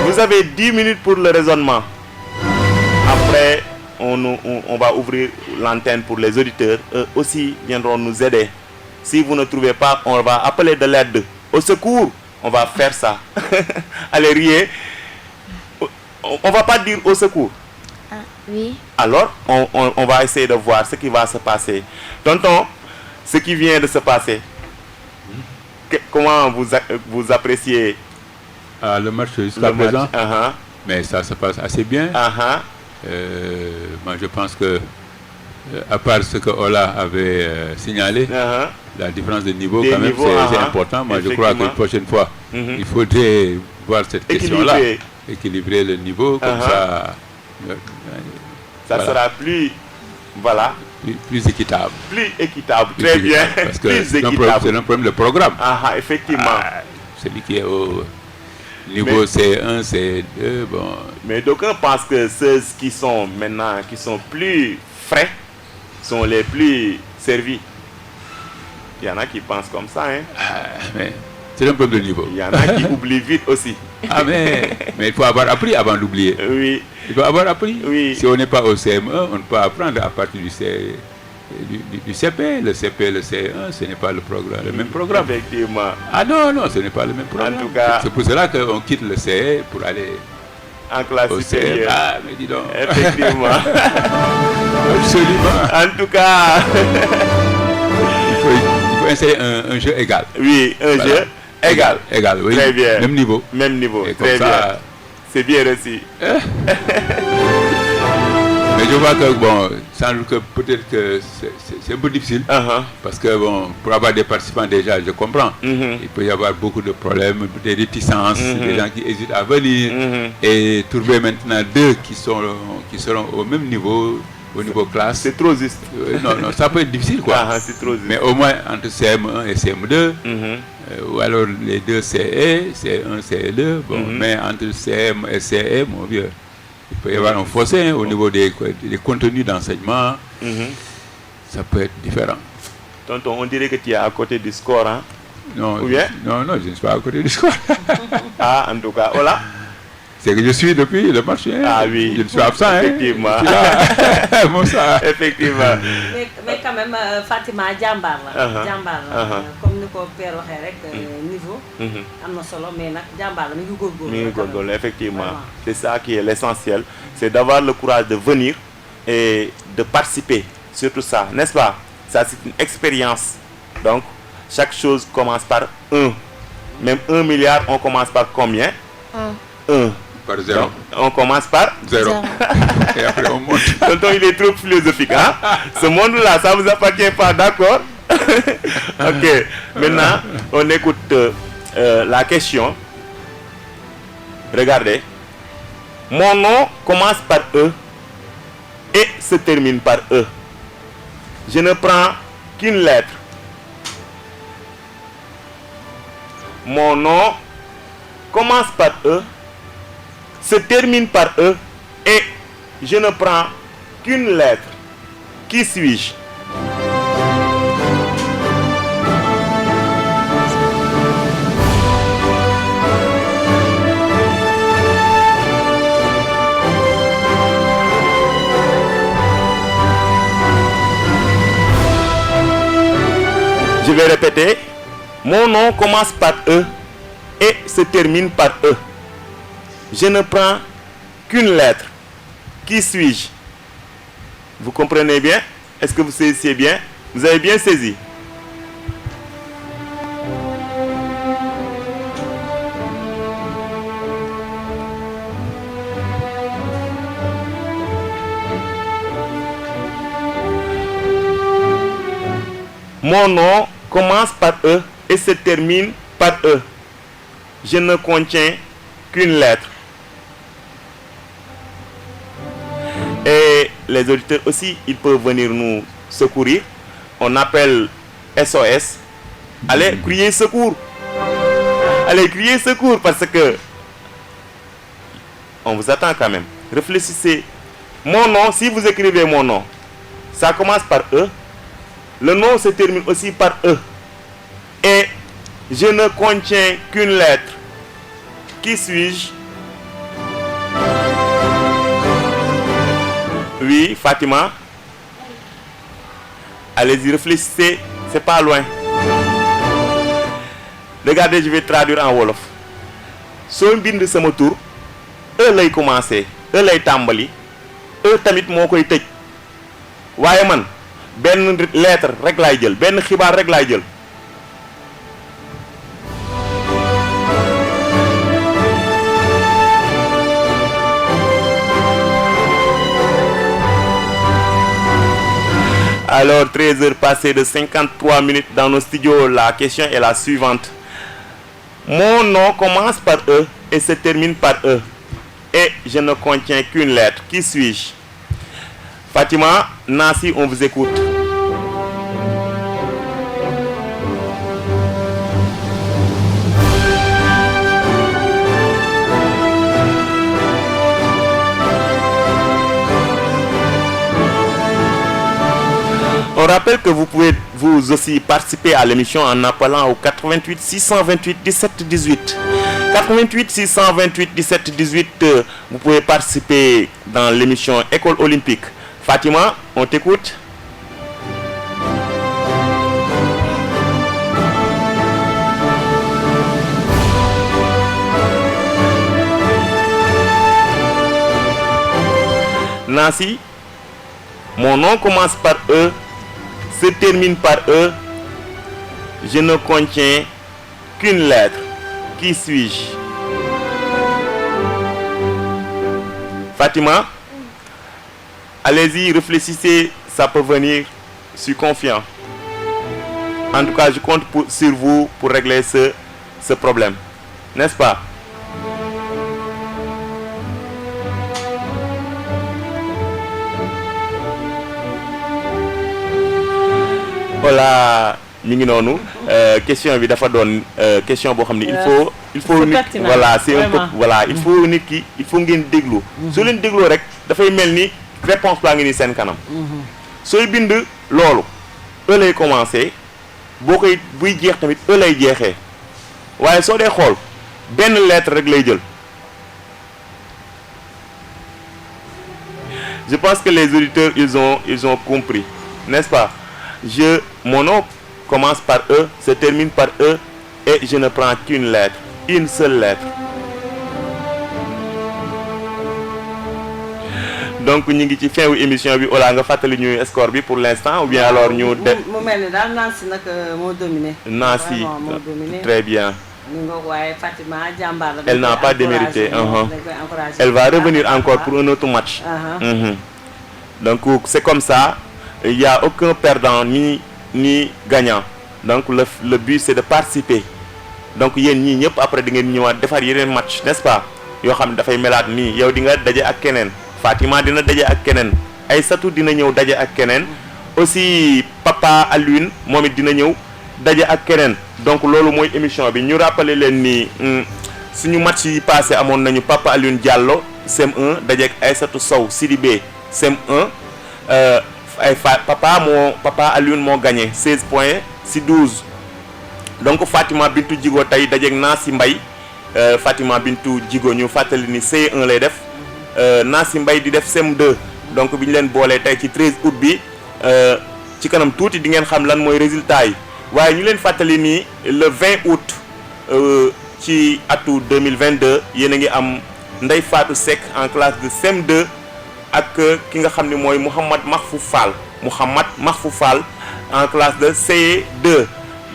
Vous avez 10 minutes pour le raisonnement. Après, on va ouvrir l'antenne pour les auditeurs. Eux aussi viendront nous aider. Si vous ne trouvez pas, on va appeler de l'aide. Au secours, on va faire ça. Allez, riez. On va pas dire au secours. Ah, oui. Alors, on va essayer de voir ce qui va se passer. Tonton, ce qui vient de se passer, comment vous appréciez le match jusqu'à présent? Uh-huh. Mais ça se passe assez bien. Uh-huh. Moi, je pense que, à part ce que Ola avait signalé, Uh-huh. la différence de niveau, Des quand même, niveaux, c'est uh-huh. important. Moi, je crois qu'une prochaine fois, Mhm. il faudrait voir cette question-là. Équilibrer. Équilibrer le niveau, comme Uh-huh. ça, Ça voilà, sera plus, voilà, plus équitable. plus équitable. Plus Très bien. équitable. Parce que Plus c'est un équitable. problème de programme. Ah, effectivement. Celui qui est au niveau C1, C2, bon. Mais d'aucuns pensent que ceux qui sont maintenant, qui sont plus frais, sont les plus servis. Il y en a qui pensent comme ça, hein. Mais c'est un problème de niveau. Il y en a qui oublient vite aussi. Ah, mais il faut avoir appris avant d'oublier. Oui. Il faut avoir appris. Oui. Si on n'est pas au CM1, on ne peut apprendre à partir du CP. Le CP, le C1, ce n'est pas le même programme. Effectivement. Ah non, ce n'est pas le même programme. En tout cas, c'est pour cela qu'on quitte le CE pour aller en classe au CM. supérieure. Ah, mais dis donc. Effectivement. Absolument. En tout cas, Il faut essayer un jeu égal. oui, un Voilà. jeu égal. Égal, oui. Très bien. Même niveau. Même niveau. Et comme Très bien. ça, C'est bien reçu. mais je vois que, bon, sans doute que peut-être que c'est un peu difficile. Uh-huh. Parce que, bon, pour avoir des participants déjà, je comprends. Mhm. Il peut y avoir beaucoup de problèmes, des réticences, Mhm. des gens qui hésitent à venir. Mhm. Et trouver maintenant deux qui seront au même niveau, au niveau classe. C'est trop juste. Non, ça peut être difficile, quoi. Ah, c'est trop juste. Mais au moins, entre CM1 et CM2, Mhm. ou alors les deux CE, C1, CE2, bon, Mhm. mais entre CM et CE, mon vieux, il peut y avoir un fossé, hein, au niveau des contenus d'enseignement. Mhm. Ça peut être différent. Tonton, on dirait que tu es à côté du score, hein? Non, Ou bien? non, je ne suis pas à côté du score. Ah, en tout cas, voilà. C'est que je suis depuis le match. Hein. Ah oui. Je suis absent. Effectivement. Hein. Bon, ça. Effectivement. mais quand même Fatima jàmbaar la. Uh-huh. jàmbaar la. Uh-huh. comme ni ko père waxee rek niveau. Mhm. am na solo mais nag jàmbaar la mi ngi góorgóorlu. Mi ngi quand même. góorgóorlu, effectivement. Vraiment. C'est ça qui est l'essentiel. C'est d'avoir le courage de venir et de participer. Surtout ça, n'est-ce pas? Ça, c'est une expérience. Donc, chaque chose commence par 1. Même 1 milliard, on commence par combien? 1. Par 0. Donc, on commence par 0. Et après, on monte. Tonton, il est trop philosophique, hein? Ce monde-là, ça vous appartient pas, d'accord? Ok. Maintenant, on écoute la question. Regardez. Mon nom commence par E et se termine par E. Je ne prends qu'une lettre. Mon nom commence par E, se termine par E et je ne prends qu'une lettre. Qui suis-je? Je vais répéter. Mon nom commence par E et se termine par E. Je ne prends qu'une lettre. Qui suis-je? Vous comprenez bien? Est-ce que vous saisissez bien? Vous avez bien saisi? Mon nom commence par E et se termine par E. Je ne contiens qu'une lettre. Et les auditeurs aussi, ils peuvent venir nous secourir. On appelle SOS. Allez, crier secours. Allez, criez secours parce que on vous attend quand même. Réfléchissez. Mon nom, si vous écrivez mon nom, ça commence par E. Le nom se termine aussi par E. Et je ne contiens qu'une lettre. Qui suis-je? Oui, Fatima. Allez-y, réfléchissez. C'est pas loin. Regardez, je vais traduire en wolof. Soo bind sama tur E lay commencer, E lay tàmbali, E tamit moo koy tëj. waaye man benn lettre rek laay jël, benn xibaar rek laay jël. Alors, 13h passées de 53 minutes dans nos studios. La question est la suivante. Mon nom commence par E et se termine par E. Et je ne contiens qu'une lettre. Qui suis-je? Fatima, Nancy, on vous écoute. On rappelle que vous pouvez vous aussi participer à l'émission en appelant au 88 628 17 18. 88 628 17 18, vous pouvez participer dans l'émission École Olympique. Fatima, on t'écoute. Nancy, mon nom commence par E, se termine par E, je ne contiens qu'une lettre. Qui suis-je? Fatima, allez-y, réfléchissez, ça peut venir, je suis confiant. En tout cas, je compte sur vous pour régler ce problème, n'est-ce pas? Voilà, ñu ngi noonu question bi dafa doon question boo xam ne il faut nit voilà c'est un peu voilà il faut nit ki il faut ngeen déglu soo leen dégloo rek dafay mel ni réponse baa ngi ni seen kanam sooy bind loolu E lay commencé boo koy buy jeex tamit E lay jeexee waaye soo dee xool benn lettre rek lay jël. Je pense que les auditeurs ils ont compris, n'est-ce pas? Mon nom commence par E, se termine par E et je ne prends qu'une lettre, une seule lettre. Donc ñu ngi ci fin wu émission bi Ola nga fàttali ñu score bi pour l'instant ou bien alors ñu mu mel ni daal Nancy nag moo dominé. Nancy moo dominé. Très bien. Fatima jàmbaar la. Elle n'a pas démérité. Elle va revenir encore pour un autre match. Donc c'est comme ça. Il n'y a aucun perdant ni gagnant. Donc le but c'est de participer. Donc yéen ñii ñëpp après di ngeen ñëwaat defar yeneen match, n'est-ce pas? Yoo xam ne dafay melaat nii yow di nga daje ak keneen. Fatima dina daje ak keneen. Aïssatou dina ñëw daje ak keneen. Aussi Papa Alioune moom it dina ñëw daje ak keneen. Donc loolu mooy émission bi ñu rappeler leen ni suñu match yi passé amoon nañu Papa Alioune Diallo CM1 daje ak Aïssatou Sow Sidibé CM1 Papa Alioune moo gagné 16 points si 12. Donc Fatima Bintou Djigo tey daje ak Nancy Mbaye Fatima Bintou Djigo ñu fàttali ni C1 lay def Nancy Mbaye di def CM2. Donc bi ñu leen boolee tey ci 13 août bi ci kanam tuuti di ngeen xam lan mooy résultat yi. waaye ñu leen fàttali ni le 20 août ci atu 2022 yéen a ngi am Ndeye Fatou Seck en classe de CM2 ak ki nga xam ne mooy Mouhamad Mahfou Fall en classe de CE2.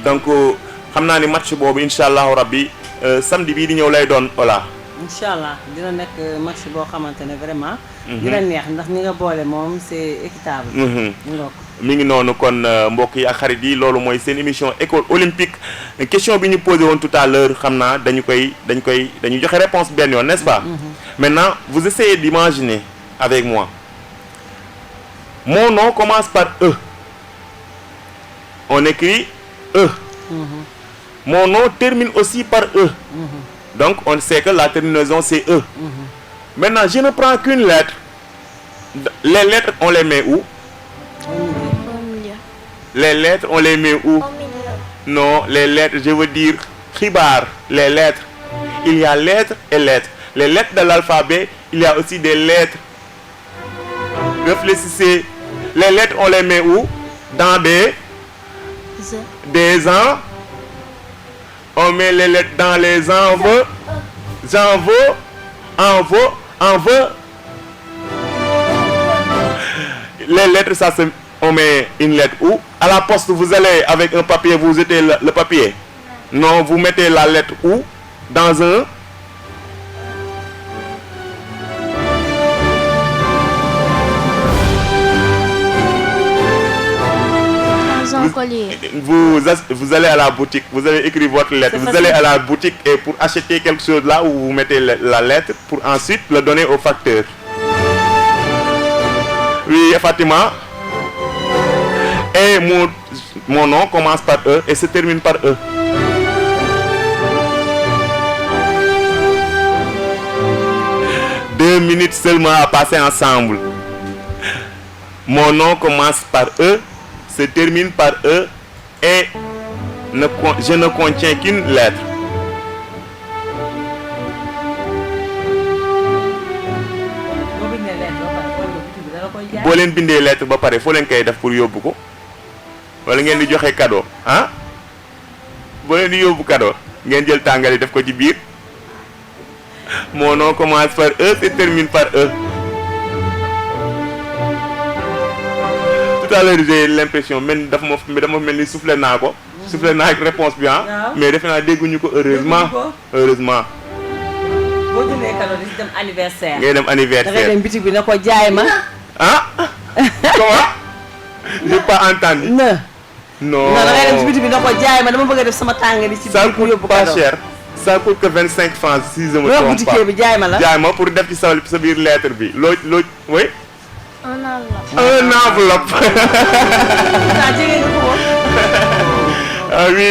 Donc xam naa ni match boobu incha allahu rabbi samedi bii di ñëw lay doon Ola. incha allah dina nekk match boo xamante ne vraiment. dina neex ndax ni nga boole moom c'est équitable. mi ngi noonu kon mbokk yi ak xarit yi loolu mooy seen émission école olympique question bi ñu posé woon tout à l'heure xam naa dañu joxe réponse benn yoon, n'est-ce pas? Maintenant vous essayez d'imaginer avec moi. Mon nom commence par E. On écrit E. Mon nom termine aussi par E. Donc on sait que la terminaison c'est E. Maintenant, je ne prends qu'une lettre. Les lettres, on les met où? Au milieu. Les lettres, on les met où? Au milieu. Non, les lettres, je veux dire khibar, les lettres. Il y a lettres et lettres. Les lettres de l'alphabet, il y a aussi des lettres. Réfléchissez. Les lettres, on les met où? Dans des ans. On met les lettres dans les enveloppes. Enveloppe. Les lettres, ça se... On met une lettre où? À la poste, vous allez avec un papier, vous jetez le papier. Non, vous mettez la lettre où? Dans un... Dans un collier. Vous allez à la boutique, vous avez écrit votre lettre. Vous allez à la boutique et pour acheter quelque chose là où vous mettez la lettre pour ensuite le donner au facteur. Oui, Fatima. Et mon nom commence par E et se termine par E. Deux minutes seulement à passer ensemble. Mon nom commence par E, se termine par E et je ne contiens qu'une lettre. boo leen bindee lettre ba pare foo leen koy def pour yóbbu ko wala ngeen di joxe cadeau ah boo leen di yóbbu cadeau ngeen jël tàngali def ko ci biir. Mon nom commence par E, se termine par E. Tout à l'heure j'ai l'impression men dama mel ni soufflé naa ko. Soufflé naa ak réponse bi ah. Mais defe naa dégguñu ko heureusement. Heureusement. boo jëlee cadeau di dem anniversaire. ngay dem anniversaire da ngay dem bitig bi ne ko jaay ma. ah comment? J'ai pas entendu. non. Non da ngay dem ci bitig bi ne ko jaay ma dama bëgg a def sama tàngali ci ça coûte pas cher. Ça coûte que 25 francs si je me trompe pas. bi jaay ma la. jaay ma pour def ci sa biir lettre bi loo oui. Un enveloppe. Un enveloppe. ah jege nga ko woon. Ah oui.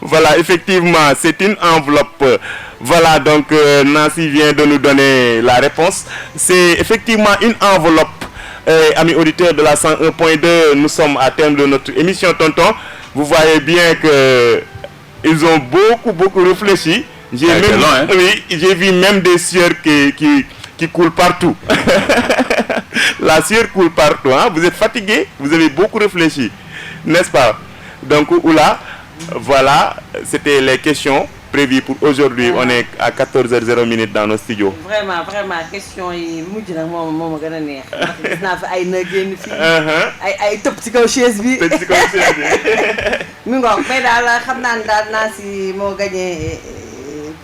Voilà, effectivement, c'est une enveloppe. Voilà, donc Nancy vient de nous donner la réponse. C'est effectivement une enveloppe. Amis auditeurs de la 101.2, nous sommes à terme de notre émission, tonton. Vous voyez bien que ils ont beaucoup réfléchi. J'ai vu même des sueurs qui coulent partout. La sueur coule partout. Hein? Vous êtes fatigué, vous avez beaucoup réfléchi, n'est-ce pas? Donc, Oula, voilà, c'était les questions prévues pour aujourd'hui. On est à 14h00 dans nos studios. Vraiment, question yi mujj nag moom gën a neex. Parce que gis naa fi ay na génn fii. ay tëb ci kaw chaise bi. Tëb ci kaw chaise bi. mi ngoog mais daal xam naa ne daal naa si moo gagné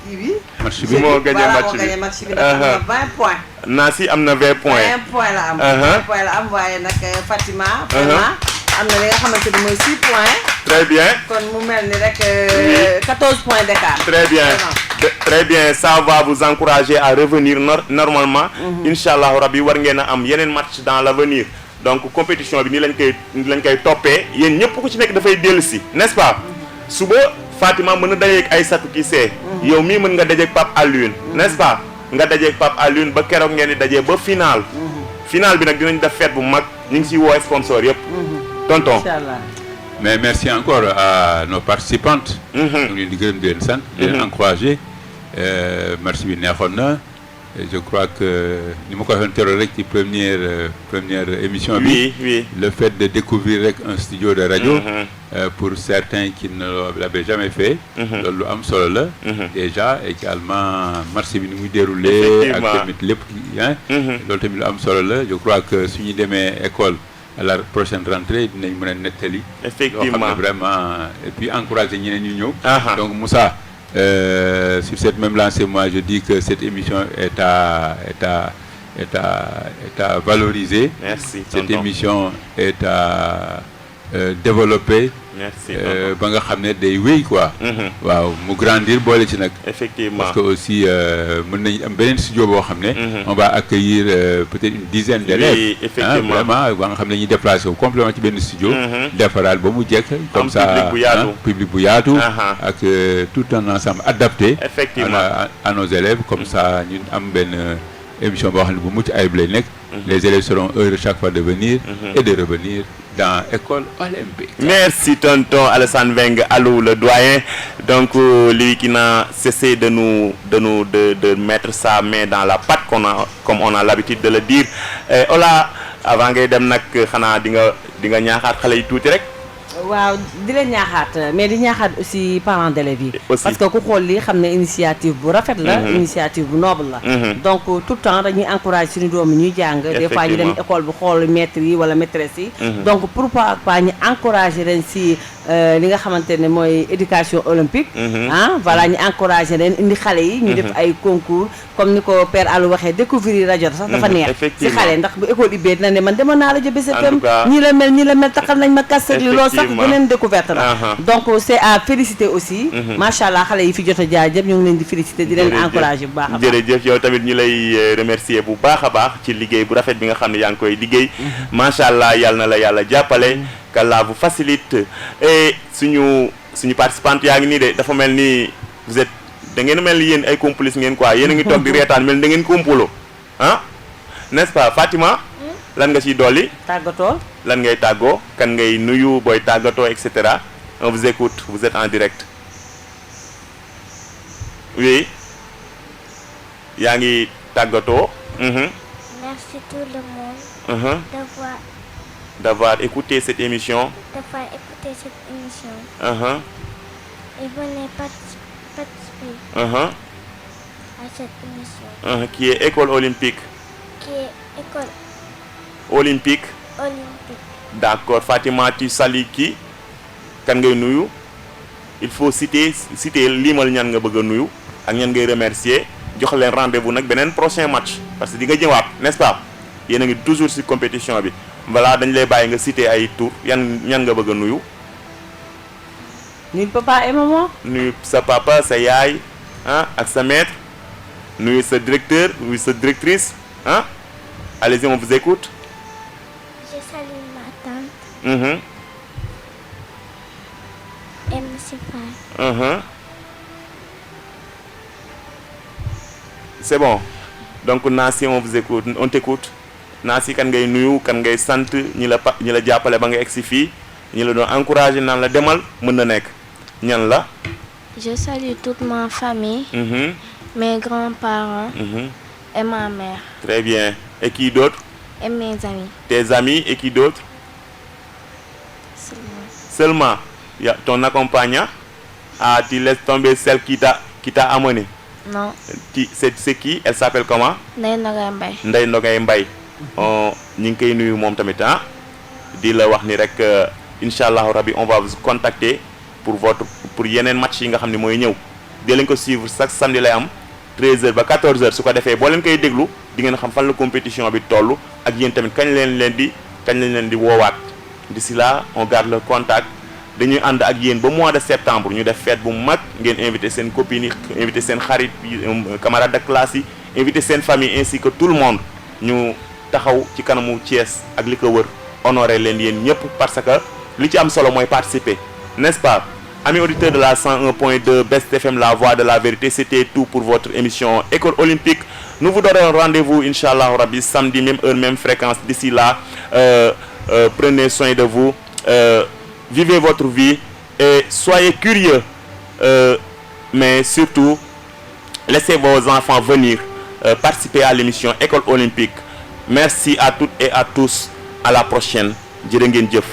kii bi. match bi moo gagné match bi ndax am na 20 points. Nancy am na 20 points. 20 points la am. 20 points la am waaye nag Fatima. vraiment am na li nga xamante ni mooy 6 points. Très bien. Kon mu mel ni rek 14 points d'écart. Très bien. Très bien, ça va vous encourager à revenir normalement. Inch'Allah Rabbi war ngeen a am yeneen match dans l'avenir. Donc compétition bi ni lañ koy toppee yéen ñëpp ku ci nekk dafay dellusi, n'est-ce pas? Suba Fatima mën na dajeeg Aïssatou Kissé. Yow mii mën nga dajeeg Pape Alioune, n'est-ce pas? Nga dajeeg Pape Alioune ba keroog ngeen di dajee ba final. Final bi nag dinañ def fête bu mag ñu ngi siy woo sponsor yëpp. Tonton. Inch'Allah. Mais merci encore à nos participantes. Nous les disons de les encourager. Merci bien. Je crois que nous avons fait la première émission. Oui. Le fait de découvrir un studio de radio pour certains qui ne l'avaient jamais fait. Déjà également merci bien nous dérouler avec les je crois que si nous demain école à la prochaine rentrée dinañ mën a nettali. Effectivement vraiment et puis encourager ñeneen ñu ñëw. Donc Moussa sur cette même lancée moi je dis que cette émission est à valoriser. Merci. Cette émission est à développer merci ba nga xam ne day wéy quoi. waaw mu grandir boole ci nag. effectivement parce que aussi mën nañu am beneen studio boo xam ne. on va accueillir peut-être une dizaine d'élèves. oui effectivement vraiment ba nga xam ne dañuy déplacé wu complètement ci benn studio. defaraat ba mu jekk. comme ça public bu yaatu. ak tout un ensemble adapté. effectivement à nos élèves comme ça ñun am benn émission boo xam ne bu mucc ayib lay nekk. les élèves seront heureux chaque fois de venir. et de revenir dans École Olympique. Merci tonton Alassane Mbengue Alou le doyen. Donc lui qui n'a cessé de mettre sa main dans la pâte comme on a l'habitude de le dire. Ola avant ngay dem nag xanaa di nga ñaaxaat xale yi tuuti rek. waaw di leen ñaaxaat mais di ñaaxaat aussi parents d'élèves yi parce que ku xool lii xam ne initiative bu rafet la initiative bu noble la donc tout le temps dañuy encourager suñu doom yi ñuy jàng des fois ñu dem école bu xool maître yi wala maîtresse yi donc pourquoi pas ñu encourager leen si li nga xamante ne mooy éducation olympique voilà ñu encourager leen indi xale yi ñu def ay concours comme ni ko Père Alou waxee découvrir rajo sax dafa neex si xale ndax bu école ubbee dina ne man demoon naa rajo BSFM ñi la mel taxal nañ ma kas li loolu sax beneen découverte la donc c'est à féliciter aussi macha allah xale yi fi jot a jaar jëpp ñu ngi leen di féliciter di leen encourager bu baax a baax jërëjëf yow tamit ñu lay remercier bu baax a baax ci liggéey bu rafet bi nga xam ne yaa ngi koy liggéey macha allah yàlla na la yàlla jàppale qu'Allah vous facilite et suñu participante yaa ngi nii de dafa mel ni vous êtes da ngeen mel ni yéen ay complices ngeen quoi yéen a ngi toog di reetaan mel ni da ngeen complot n'est-ce pas Fatima lan nga ciy dolli tàggatoo lan ngay tàggoo kan ngay nuyu booy tàggatoo et cetera on vous écoute vous êtes en direct oui yaa ngi tàggatoo. Merci tout le monde d'avoir écouté cette émission. Et venez participer à cette émission. Qui est École Olympique. Olympique. D'accord. Fatima, tu salues qui? Kan ngay nuyu? Il faut citer limal ñan nga bëgg nuyu ak ñan ngay remercier jox leen rendez-vous nag beneen prochain match parce que di nga ñëwaat n'est-ce pas yéen a ngi toujours ci compétition bi voilà dañ lay bàyyi nga citer ay tour ñan nga bëgg nuyu. nuyu papa et maman. nuyu sa papa sa yaay ak sa maître nuyu sa directeur nuyu sa directrice allez-y on vous écoute. Je salue ma tante. Et monsieur Fall. C'est bon donc Nancy on vous écoute on t'écoute Nancy kan ngay nuyu kan ngay sant ñi la jàppale ba nga egsi fii ñi la doon encourager naan la demal mën na nekk ñan la. Je salue toute ma famille. Mes grands-parents. Et ma mère. Très bien. Et qui d'autre? Et mes amis. Tes amis et qui d'autre? Seulement. Ton accompagnant? Ah, tu laisses tomber celle qui t'a amené? Non. C'est qui? Elle s'appelle comment? Ndeye Nogay Mbaye. Ndeye Nogay Mbaye. ñu ngi koy nuyu moom tamit di la wax ni rek inch'Allah rabbi on va vous contacter pour yeneen match yi nga xam ne mooy ñëw di leen ko suivre chaque samedi lay am 13h ba 14h su ko defee boo leen koy déglu di ngeen xam fan la compétition bi toll ak yéen tamit kañ lañ leen di woowaat d'ici là on garde le contact dañuy ànd ak yéen ba mois de septembre ñu def fête bu mag ngeen invité seen copines yi invité seen xarit camarades de classe yi invité seen famille ainsi que tout le monde ñu taxaw ci kanamu Thiès ak li ko wër honoré leen yéen ñëpp parce que li ci am solo mooy participer n'est-ce pas. Amis auditeurs de la 101.2 Best FM, la voix de la vérité, c'était tout pour votre émission École Olympique. Nous vous donnons rendez-vous, Inch'Allah Rabbi, samedi, même heure, même fréquence. D'ici là, prenez soin de vous, vivez votre vie et soyez curieux. Mais surtout, laissez vos enfants venir participer à l'émission École Olympique. Merci à toutes et à tous. À la prochaine. Jërë ngeen jëf.